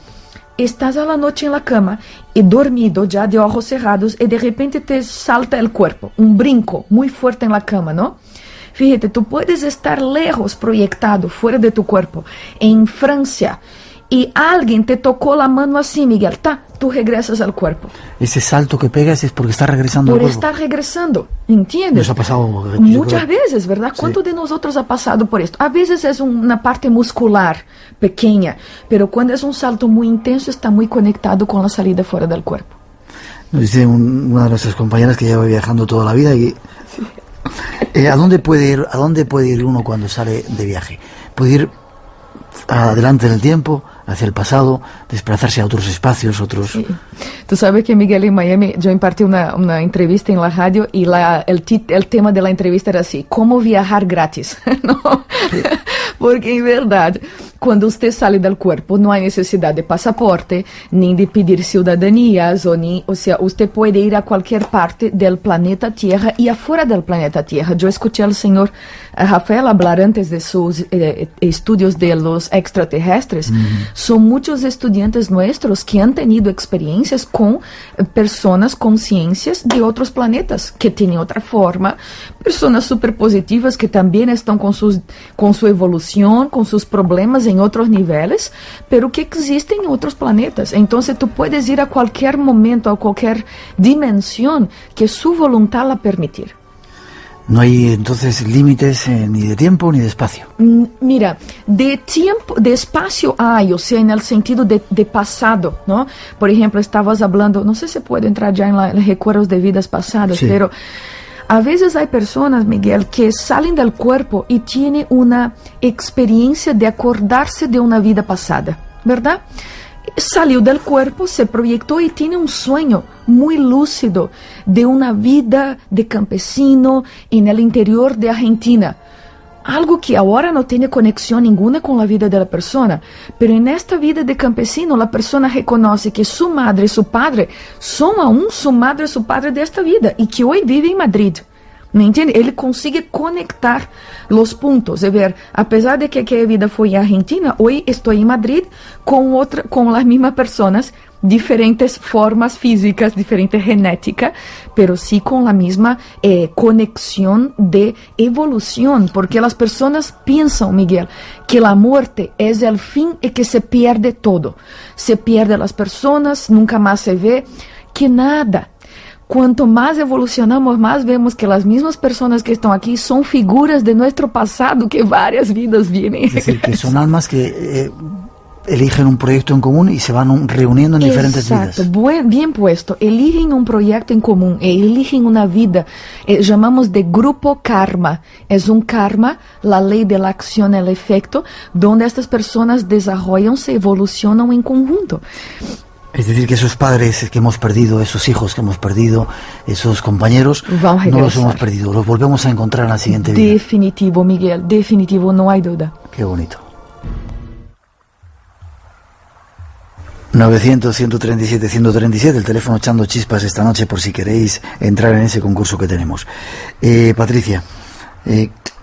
Estás a la noche en la cama y dormido ya de ojos cerrados y de repente te salta el cuerpo, un brinco muy fuerte en la cama, ¿no? Fíjate, tú puedes estar lejos, proyectado, fuera de tu cuerpo, en Francia, y alguien te tocó la mano así, Miguel, tú regresas al cuerpo. Ese salto que pegas es porque estás regresando al cuerpo. Por estar regresando, ¿entiendes? Nos ha pasado muchas veces, ¿verdad? ¿Cuántos de nosotros ha pasado por esto? A veces es una parte muscular pequeña, pero cuando es un salto muy intenso está muy conectado con la salida fuera del cuerpo. Nos dice una de nuestras compañeras que lleva viajando toda la vida y ¿a dónde puede ir uno cuando sale de viaje? Puede ir adelante en el tiempo, hacia el pasado, desplazarse a otros espacios, otros... Sí. Tú sabes que, Miguel, en Miami yo impartí una entrevista en la radio y el tema de la entrevista era así, ¿cómo viajar gratis? ¿No? Sí. Porque en verdad, cuando usted sale del cuerpo, no hay necesidad de pasaporte, ni de pedir ciudadanías, o sea, usted puede ir a cualquier parte del planeta Tierra y afuera del planeta Tierra. Yo escuché al señor Rafael hablar antes de sus estudios de los extraterrestres. Son muchos estudiantes nuestros que han tenido experiencias con personas, conciencias de otros planetas, que tienen otra forma, personas superpositivas que también están con su evolución, con sus problemas en otros niveles, pero que existen en otros planetas. Entonces tú puedes ir a cualquier momento, a cualquier dimensión que su voluntad la permitir. No hay entonces límites ni de tiempo ni de espacio. Mira, de tiempo, de espacio hay, o sea, en el sentido de pasado, ¿no? Por ejemplo, estabas hablando, no sé si puedo entrar ya en los recuerdos de vidas pasadas, sí. Pero a veces hay personas, Miguel, que salen del cuerpo y tienen una experiencia de acordarse de una vida pasada, ¿verdad? Salió del cuerpo, se proyectó y tiene un sueño muy lúcido de una vida de campesino en el interior de Argentina. Algo que ahora no tiene conexión ninguna con la vida de la persona, pero en esta vida de campesino la persona reconoce que su madre y su padre son aún su madre y su padre de esta vida y que hoy vive en Madrid. ¿Me entiende? Ele consigue conectar los puntos, de ver, a pesar de que aquella vida fue en Argentina, hoy estoy en Madrid con las mismas personas, diferentes formas físicas, diferente genética, pero sí con la misma conexión de evolución, porque las personas piensan, Miguel, que la muerte es el fin y que se pierde todo. Se pierde las personas, nunca más se ve, que nada. Cuanto más evolucionamos, más vemos que las mismas personas que están aquí son figuras de nuestro pasado que varias vidas vienen. Es decir, que son almas que eligen un proyecto en común y se van reuniendo en diferentes vidas. Exacto, bien puesto. Eligen un proyecto en común, eligen una vida. Llamamos de grupo karma. Es un karma, la ley de la acción y el efecto, donde estas personas desarrollan, se evolucionan en conjunto. Es decir, que esos padres que hemos perdido, esos hijos que hemos perdido, esos compañeros, no los hemos perdido, los volvemos a encontrar en la siguiente vida. Definitivo, Miguel, definitivo, no hay duda. Qué bonito. 900-137-137, el teléfono echando chispas esta noche por si queréis entrar en ese concurso que tenemos. Patricia,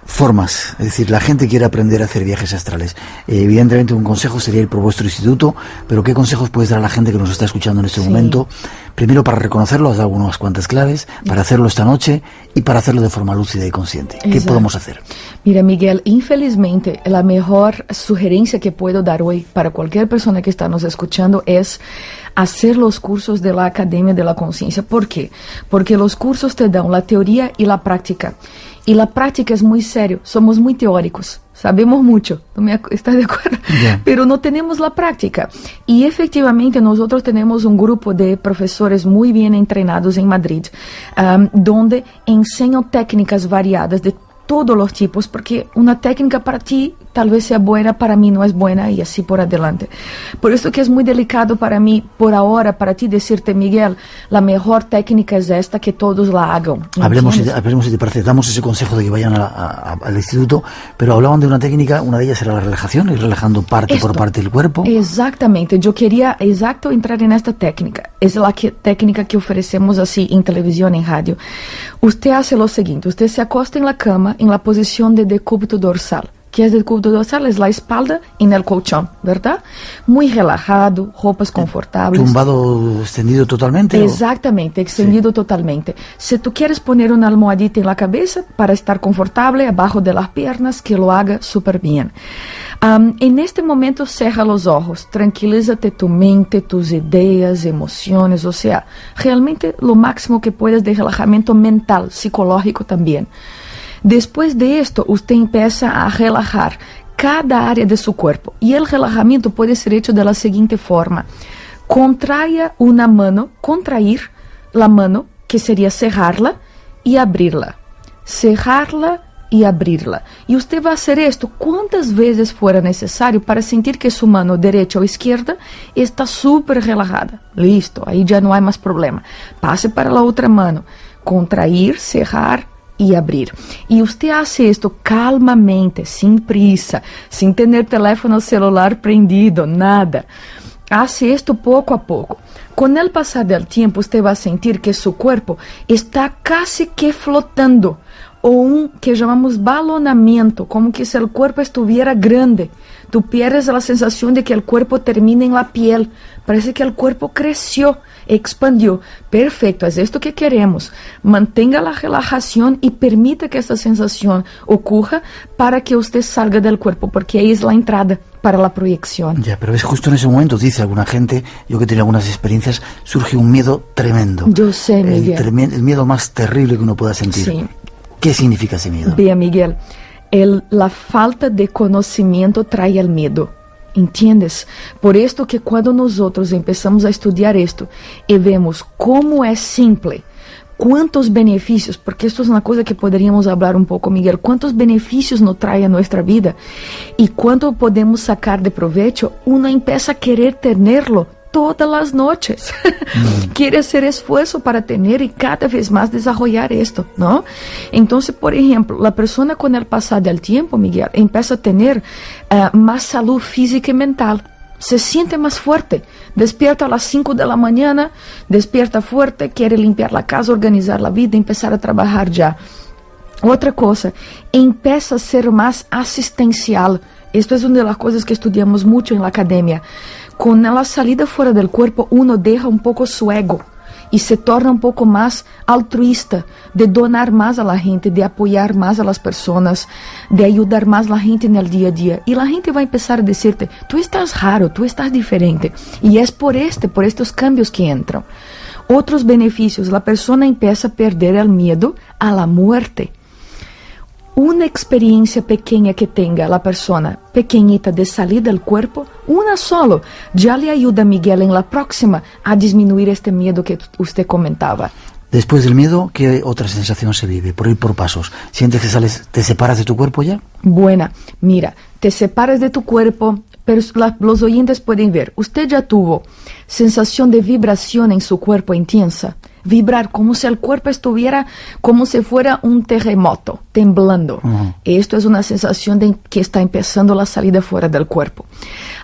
formas, es decir, la gente quiere aprender a hacer viajes astrales. Evidentemente un consejo sería ir por vuestro instituto, pero ¿qué consejos puedes dar a la gente que nos está escuchando en este momento? Primero, para reconocerlo, has dado unas cuantas claves, para hacerlo esta noche y para hacerlo de forma lúcida y consciente. ¿Qué podemos hacer? Mira, Miguel, infelizmente la mejor sugerencia que puedo dar hoy para cualquier persona que está nos escuchando es hacer los cursos de la Academia de la Conciencia. ¿Por qué? Porque los cursos te dan la teoría y la práctica. Y la práctica es muy serio, somos muy teóricos, sabemos mucho, ¿estás de acuerdo? Yeah. Pero no tenemos la práctica. Y efectivamente nosotros tenemos un grupo de profesores muy bien entrenados en Madrid, donde enseñan técnicas variadas de todos los tipos, porque una técnica para ti tal vez sea buena, para mí no es buena, y así por adelante. Por eso que es muy delicado para mí, por ahora, para ti decirte, Miguel, la mejor técnica es esta, que todos la hagan. Hablemos si te parece, damos ese consejo de que vayan al instituto, pero hablaban de una técnica, una de ellas era la relajación, ir relajando parte por parte del cuerpo. Exactamente, yo quería entrar en esta técnica. Es la técnica que ofrecemos así en televisión, en radio. Usted hace lo siguiente, usted se acosta en la cama en la posición de decúbito dorsal. ¿Qué es decúbito dorsal? Es la espalda en el colchón, ¿verdad? Muy relajado, ropas confortables. ¿Tumbado, extendido totalmente? Exactamente, extendido totalmente. Si tú quieres poner una almohadita en la cabeza para estar confortable, abajo de las piernas, que lo haga súper bien. En este momento, cierra los ojos, tranquilízate tu mente, tus ideas, emociones, o sea, realmente lo máximo que puedes de relajamiento mental, psicológico también. Después de esto, usted empieza a relajar cada área de su cuerpo. Y el relajamiento puede ser hecho de la siguiente forma. Contrair la mano, que sería cerrarla y abrirla. Cerrarla y abrirla. Y usted va a hacer esto cuantas veces fuera necesario para sentir que su mano derecha o izquierda está súper relajada. Listo, ahí ya no hay más problema. Pase para la otra mano. Contrair, cerrar y abrir. Y usted hace esto calmamente, sin prisa, sin tener teléfono celular prendido, nada. Hace esto poco a poco. Con el pasar del tiempo, usted va a sentir que su cuerpo está casi que flotando, o un que llamamos balonamiento, como que si el cuerpo estuviera grande. Tú pierdes la sensación de que el cuerpo termina en la piel. Parece que el cuerpo creció, expandió. Perfecto, es esto que queremos. Mantenga la relajación y permita que esta sensación ocurra para que usted salga del cuerpo, porque ahí es la entrada para la proyección. Ya, pero es justo en ese momento, dice alguna gente, yo que tengo algunas experiencias, surge un miedo tremendo. Yo sé, Miguel. El miedo más terrible que uno pueda sentir. Sí. ¿Qué significa ese miedo? Vea, Miguel, la falta de conocimiento trae el miedo. ¿Entiendes? Por esto que cuando nosotros empezamos a estudiar esto y vemos cómo es simple, cuántos beneficios, porque esto es una cosa que podríamos hablar un poco, Miguel, cuántos beneficios nos trae a nuestra vida y cuánto podemos sacar de provecho, uno empieza a querer tenerlo todas las noches. Quiere hacer esfuerzo para tener y cada vez más desarrollar esto, ¿no? Entonces, por ejemplo, la persona con el pasar del tiempo, Miguel, empieza a tener más salud física y mental. Se siente más fuerte. Despierta a las 5 de la mañana, despierta fuerte, quiere limpiar la casa, organizar la vida, empezar a trabajar ya. Otra cosa, empieza a ser más asistencial. Esto es una de las cosas que estudiamos mucho en la academia. Con la salida fuera del cuerpo, uno deja un poco su ego y se torna un poco más altruista, de donar más a la gente, de apoyar más a las personas, de ayudar más a la gente en el día a día. Y la gente va a empezar a decirte, tú estás raro, tú estás diferente. Y es por estos cambios que entran. Otros beneficios, la persona empieza a perder el miedo a la muerte. Una experiencia pequeña que tenga la persona, pequeñita, de salir del cuerpo, una solo, ya le ayuda a Miguel en la próxima a disminuir este miedo que usted comentaba. Después del miedo, ¿qué otra sensación se vive? Por ir por pasos. ¿Sientes que te separas de tu cuerpo ya? Buena, mira, te separas de tu cuerpo, pero los oyentes pueden ver, usted ya tuvo sensación de vibración en su cuerpo intensa. Vibrar como si el cuerpo estuviera como si fuera un terremoto, temblando. Esto es una sensación de que está empezando la salida fuera del cuerpo.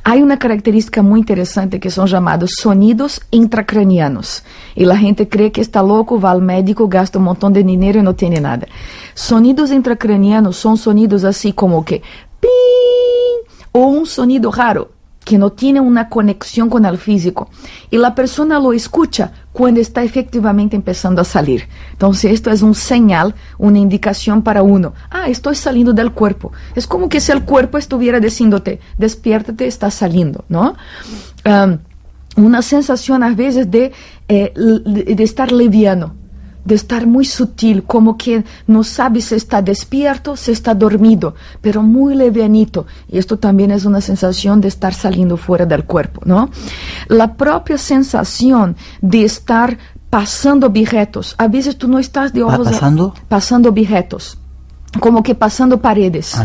Hay una característica muy interesante que son llamados sonidos intracranianos. Y la gente cree que está loco, va al médico, gasta un montón de dinero y no tiene nada. Sonidos intracranianos son sonidos así como que ¡ping! O un sonido raro, que no tiene una conexión con el físico. Y la persona lo escucha cuando está efectivamente empezando a salir. Entonces esto es un señal, una indicación para uno. Estoy saliendo del cuerpo. Es como que si el cuerpo estuviera diciéndote, despiértate, estás saliendo, ¿no? Una sensación a veces de estar liviano. de estar muy sutil, como que no sabe si está despierto, si está dormido, pero muy levianito. Y esto también es una sensación de estar saliendo fuera del cuerpo, ¿no? La propia sensación de estar pasando objetos. A veces tú no estás de ojos... Pasando objetos. Como que pasando paredes.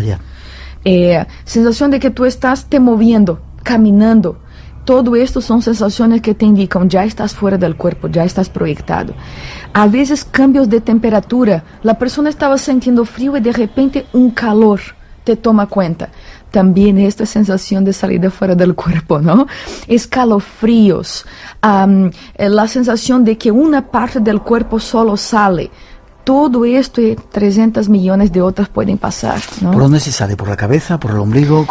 Sensación de que tú estás te moviendo, caminando. Todo esto son sensaciones que te indican, ya estás fuera del cuerpo, ya estás proyectado. A veces cambios de temperatura. La persona estaba sintiendo frío y de repente un calor te toma cuenta. También esta sensación de salida fuera del cuerpo, ¿no? Escalofríos. La sensación de que una parte del cuerpo solo sale. Todo esto y 300 millones de otras pueden pasar, ¿no? ¿Por dónde se sale? ¿Por la cabeza? ¿Por el ombligo?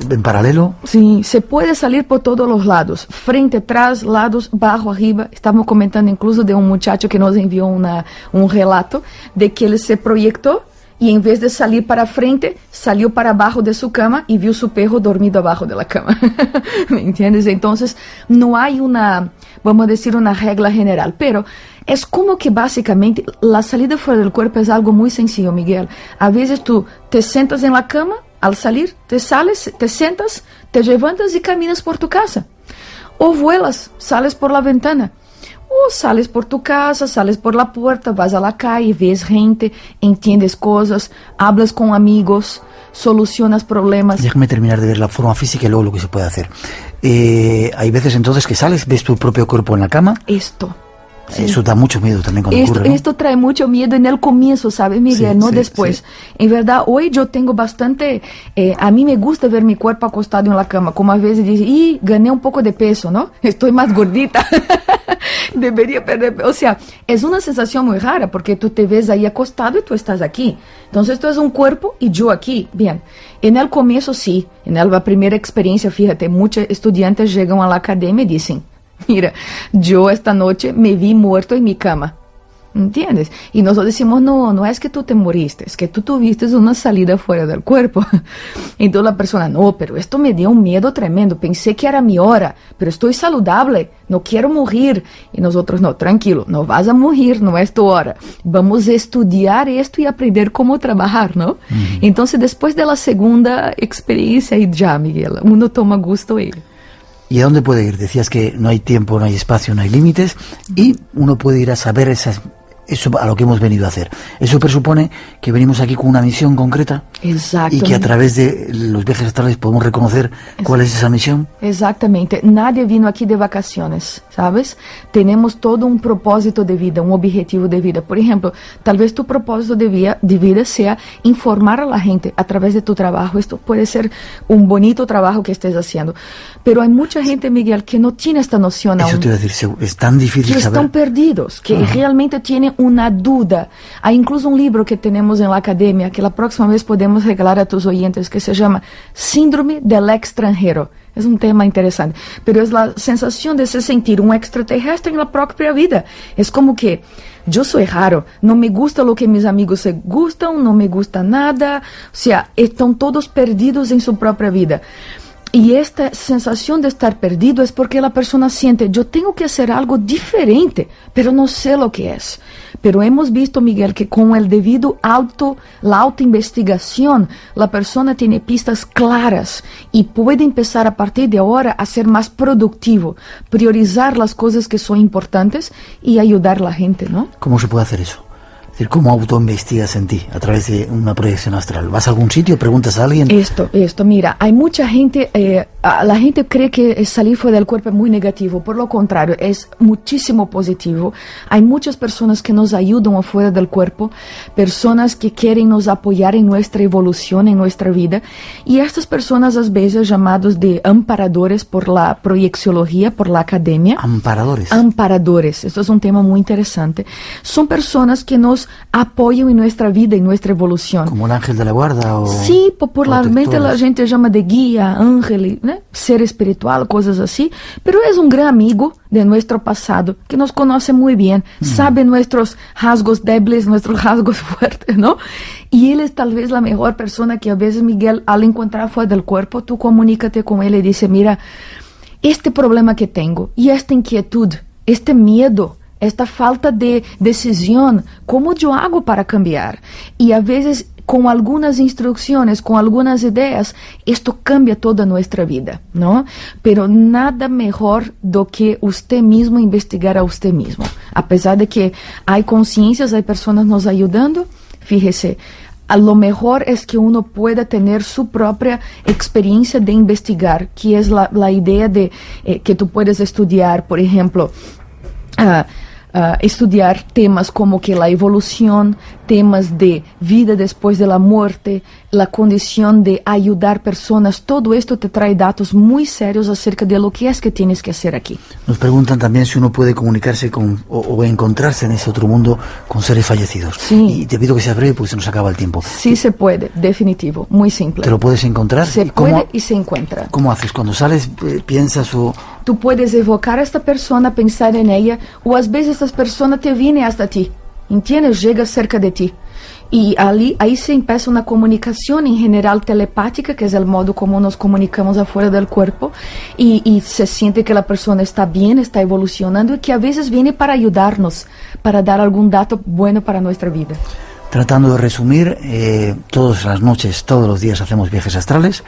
¿En paralelo? Sí, se puede salir por todos los lados. Frente, atrás, lados, bajo, arriba. Estamos comentando incluso de un muchacho que nos envió un relato de que él se proyectó y en vez de salir para frente, salió para abajo de su cama y vio su perro dormido abajo de la cama. ¿Me entiendes? Entonces, no hay vamos a decir, una regla general, pero es como que básicamente la salida fuera del cuerpo es algo muy sencillo, Miguel. A veces tú te sientas en la cama, al salir, te sales, te sientas, te levantas y caminas por tu casa. O vuelas, sales por la ventana. O sales por tu casa, sales por la puerta, vas a la calle, ves gente, entiendes cosas, hablas con amigos, solucionas problemas. Déjame terminar de ver la forma física y luego lo que se puede hacer. Hay veces entonces que sales, ves tu propio cuerpo en la cama. Sí. Eso da mucho miedo también cuando ocurre, ¿no? Esto trae mucho miedo en el comienzo, ¿sabes, Miguel? Sí, no después. En verdad, hoy yo tengo bastante... a mí me gusta ver mi cuerpo acostado en la cama, como a veces dice, y gané un poco de peso, ¿no? Estoy más gordita. Debería perder... O sea, es una sensación muy rara, porque tú te ves ahí acostado y tú estás aquí. Entonces, tú es un cuerpo y yo aquí. Bien, en el comienzo sí, en la primera experiencia, fíjate, muchos estudiantes llegan a la academia y dicen... Mira, yo esta noche me vi muerto en mi cama, ¿entiendes? Y nosotros decimos, no es que tú te moriste, es que tú tuviste una salida fuera del cuerpo. Entonces la persona, no, pero esto me dio un miedo tremendo, pensé que era mi hora, pero estoy saludable, no quiero morir. Y nosotros, no, tranquilo, no vas a morir, no es tu hora. Vamos a estudiar esto y aprender cómo trabajar, ¿no? Entonces después de la segunda experiencia, y ya, Miguel, uno toma gusto en... ¿Y a dónde puede ir? Decías que no hay tiempo, no hay espacio, no hay límites, y uno puede ir a saber eso a lo que hemos venido a hacer. Eso presupone que venimos aquí con una misión concreta. Exacto. Y que a través de los viajes astrales podemos reconocer cuál es esa misión. Exactamente. Nadie vino aquí de vacaciones, ¿sabes? Tenemos todo un propósito de vida, un objetivo de vida. Por ejemplo, tal vez tu propósito de vida sea informar a la gente a través de tu trabajo. Esto puede ser un bonito trabajo que estés haciendo. Pero hay mucha gente, Miguel, que no tiene esta noción aún. Eso te iba a decir, es tan difícil que saber. Están perdidos, que realmente tienen una duda. Hay incluso un libro que tenemos en la academia que la próxima vez podemos regalar a tus oyentes, que se llama Síndrome del Extranjero. Es un tema interesante, pero es la sensación de se sentir un extraterrestre en la propia vida. Es como que yo soy raro, no me gusta lo que mis amigos se gustan, no me gusta nada, o sea, están todos perdidos en su propia vida. Y esta sensación de estar perdido es porque la persona siente, yo tengo que hacer algo diferente, pero no sé lo que es. Pero hemos visto, Miguel, que con el debido la autoinvestigación, la persona tiene pistas claras y puede empezar a partir de ahora a ser más productivo, priorizar las cosas que son importantes y ayudar a la gente, ¿no? ¿Cómo se puede hacer eso? Es decir, ¿cómo autoinvestigas en ti a través de una proyección astral? ¿Vas a algún sitio, preguntas a alguien? Esto, mira, hay mucha gente, la gente cree que salir fuera del cuerpo es muy negativo, por lo contrario, es muchísimo positivo. Hay muchas personas que nos ayudan afuera del cuerpo, personas que quieren nos apoyar en nuestra evolución, en nuestra vida, y estas personas a veces llamados de amparadores por la proyecciología, por la academia. ¿Amparadores? Amparadores, esto es un tema muy interesante. Son personas que nos apoyam em nossa vida, em nossa evolução. Como o ángel da guarda? Ou sim, popularmente a gente chama de guia, ángel, né? Ser espiritual, coisas assim. Pero é um grande amigo de nosso passado, que nos conhece muito bem, sabe nossos rasgos débiles, nossos rasgos fortes, não? E ele é talvez a melhor pessoa que a vezes, Miguel, ao encontrar fora do corpo, tu comunícate com ele e diz, mira, este problema que tenho, e esta inquietude, este medo, esta falta de decisión, ¿cómo yo hago para cambiar? Y a veces con algunas instrucciones, con algunas ideas, esto cambia toda nuestra vida, ¿no? Pero nada mejor do que usted mismo investigar a usted mismo. A pesar de que hay conciencias, hay personas nos ayudando, fíjese, a lo mejor es que uno pueda tener su propia experiencia de investigar, que es la idea de que tú puedes estudiar, por ejemplo, estudiar temas como que la evolución, temas de vida después de la muerte, la condición de ayudar personas, todo esto te trae datos muy serios acerca de lo que es que tienes que hacer aquí. Nos preguntan también si uno puede comunicarse con o encontrarse en ese otro mundo con seres fallecidos. Sí. Y te pido que sea breve porque se nos acaba el tiempo. Sí se puede, definitivo, muy simple. ¿Te lo puedes encontrar? Se puede y se encuentra. ¿Cómo haces? Cuando sales, piensas o... Tú puedes evocar a esta persona, pensar en ella, o a veces esta persona te viene hasta ti, ¿entiendes? Llega cerca de ti. Y ahí se empieza una comunicación en general telepática, que es el modo como nos comunicamos afuera del cuerpo, y se siente que la persona está bien, está evolucionando, y que a veces viene para ayudarnos, para dar algún dato bueno para nuestra vida. Tratando de resumir, todas las noches, todos los días hacemos viajes astrales,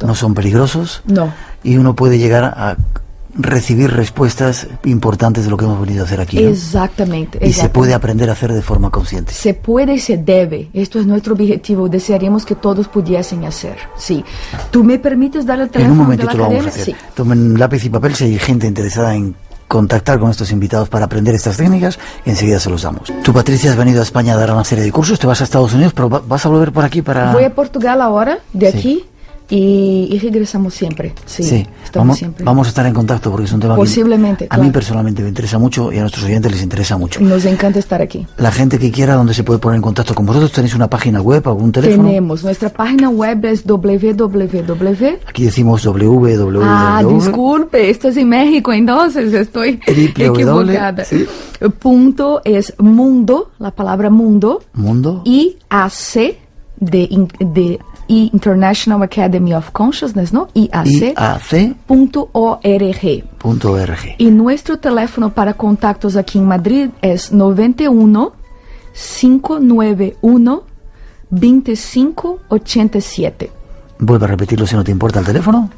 no son peligrosos, no, y uno puede llegar a recibir respuestas importantes de lo que hemos venido a hacer aquí, ¿no? Exactamente. Y se puede aprender a hacer de forma consciente. Se puede y se debe. Esto es nuestro objetivo. Desearíamos que todos pudiesen hacer. Sí. ¿Tú me permites dar el teléfono? En un momentito de la lo vamos academia? a hacer. Sí. Tomen lápiz y papel si hay gente interesada en contactar con estos invitados para aprender estas técnicas y enseguida se los damos. Tú, Patricia, has venido a España a dar una serie de cursos, te vas a Estados Unidos, pero vas a volver por aquí para... Voy a Portugal ahora, de Sí. aquí. Y regresamos siempre. Sí, estamos siempre. Vamos a estar en contacto porque es un tema Posiblemente, que a mí personalmente me interesa mucho y a nuestros oyentes les interesa mucho. Nos encanta estar aquí. La gente que quiera, ¿dónde se puede poner en contacto con vosotros? ¿Tenéis una página web, algún teléfono? Tenemos, nuestra página web es www. Aquí decimos www. Disculpe, esto es en México, entonces estoy equivocada. Sí. Punto es mundo, la palabra mundo. Mundo. IAC de International Academy of Consciousness, ¿no? IAC.org. Y nuestro teléfono para contactos aquí en Madrid es 91 591 2587. Vuelve a repetirlo si no te importa el teléfono.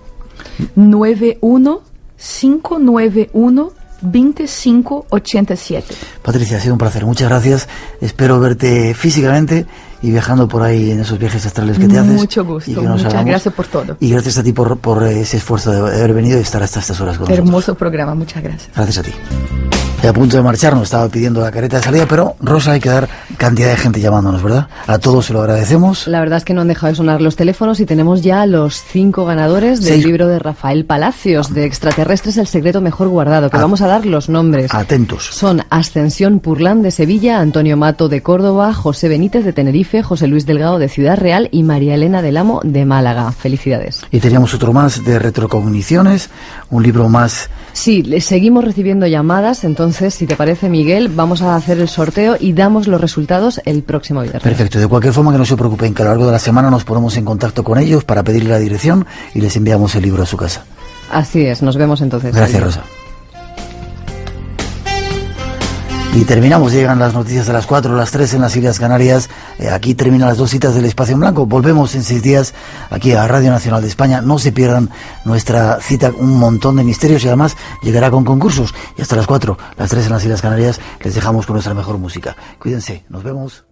91 591 2587. Patricia, ha sido un placer, muchas gracias. Espero verte físicamente y viajando por ahí en esos viajes astrales que te haces. Mucho gusto, muchas gracias por todo. Y gracias a ti por ese esfuerzo de haber venido y estar hasta estas horas con nosotros. Hermoso programa, muchas gracias. Gracias a ti. A punto de marcharnos, estaba pidiendo la careta de salida, pero Rosa, hay que dar cantidad de gente llamándonos, ¿verdad? A todos se lo agradecemos. La verdad es que no han dejado de sonar los teléfonos y tenemos ya los 5 ganadores del libro de Rafael Palacios, de Extraterrestres, el secreto mejor guardado, que vamos a dar los nombres. Atentos. Son Ascensión Purlán de Sevilla, Antonio Mato de Córdoba, José Benítez de Tenerife, José Luis Delgado de Ciudad Real y María Elena del Amo de Málaga. Felicidades. Y teníamos otro más de retrocogniciones, un libro más... Sí, seguimos recibiendo llamadas, entonces, si te parece, Miguel, vamos a hacer el sorteo y damos los resultados el próximo viernes. Perfecto, de cualquier forma que no se preocupen, que a lo largo de la semana nos ponemos en contacto con ellos para pedirle la dirección y les enviamos el libro a su casa. Así es, nos vemos entonces. Gracias, Rosa. Y terminamos, llegan las noticias de las 4, las 3 en las Islas Canarias. Aquí terminan las 2 citas del Espacio en Blanco. Volvemos en 6 días aquí a Radio Nacional de España. No se pierdan nuestra cita, un montón de misterios y además llegará con concursos. Y hasta las 4, las 3 en las Islas Canarias les dejamos con nuestra mejor música. Cuídense, nos vemos.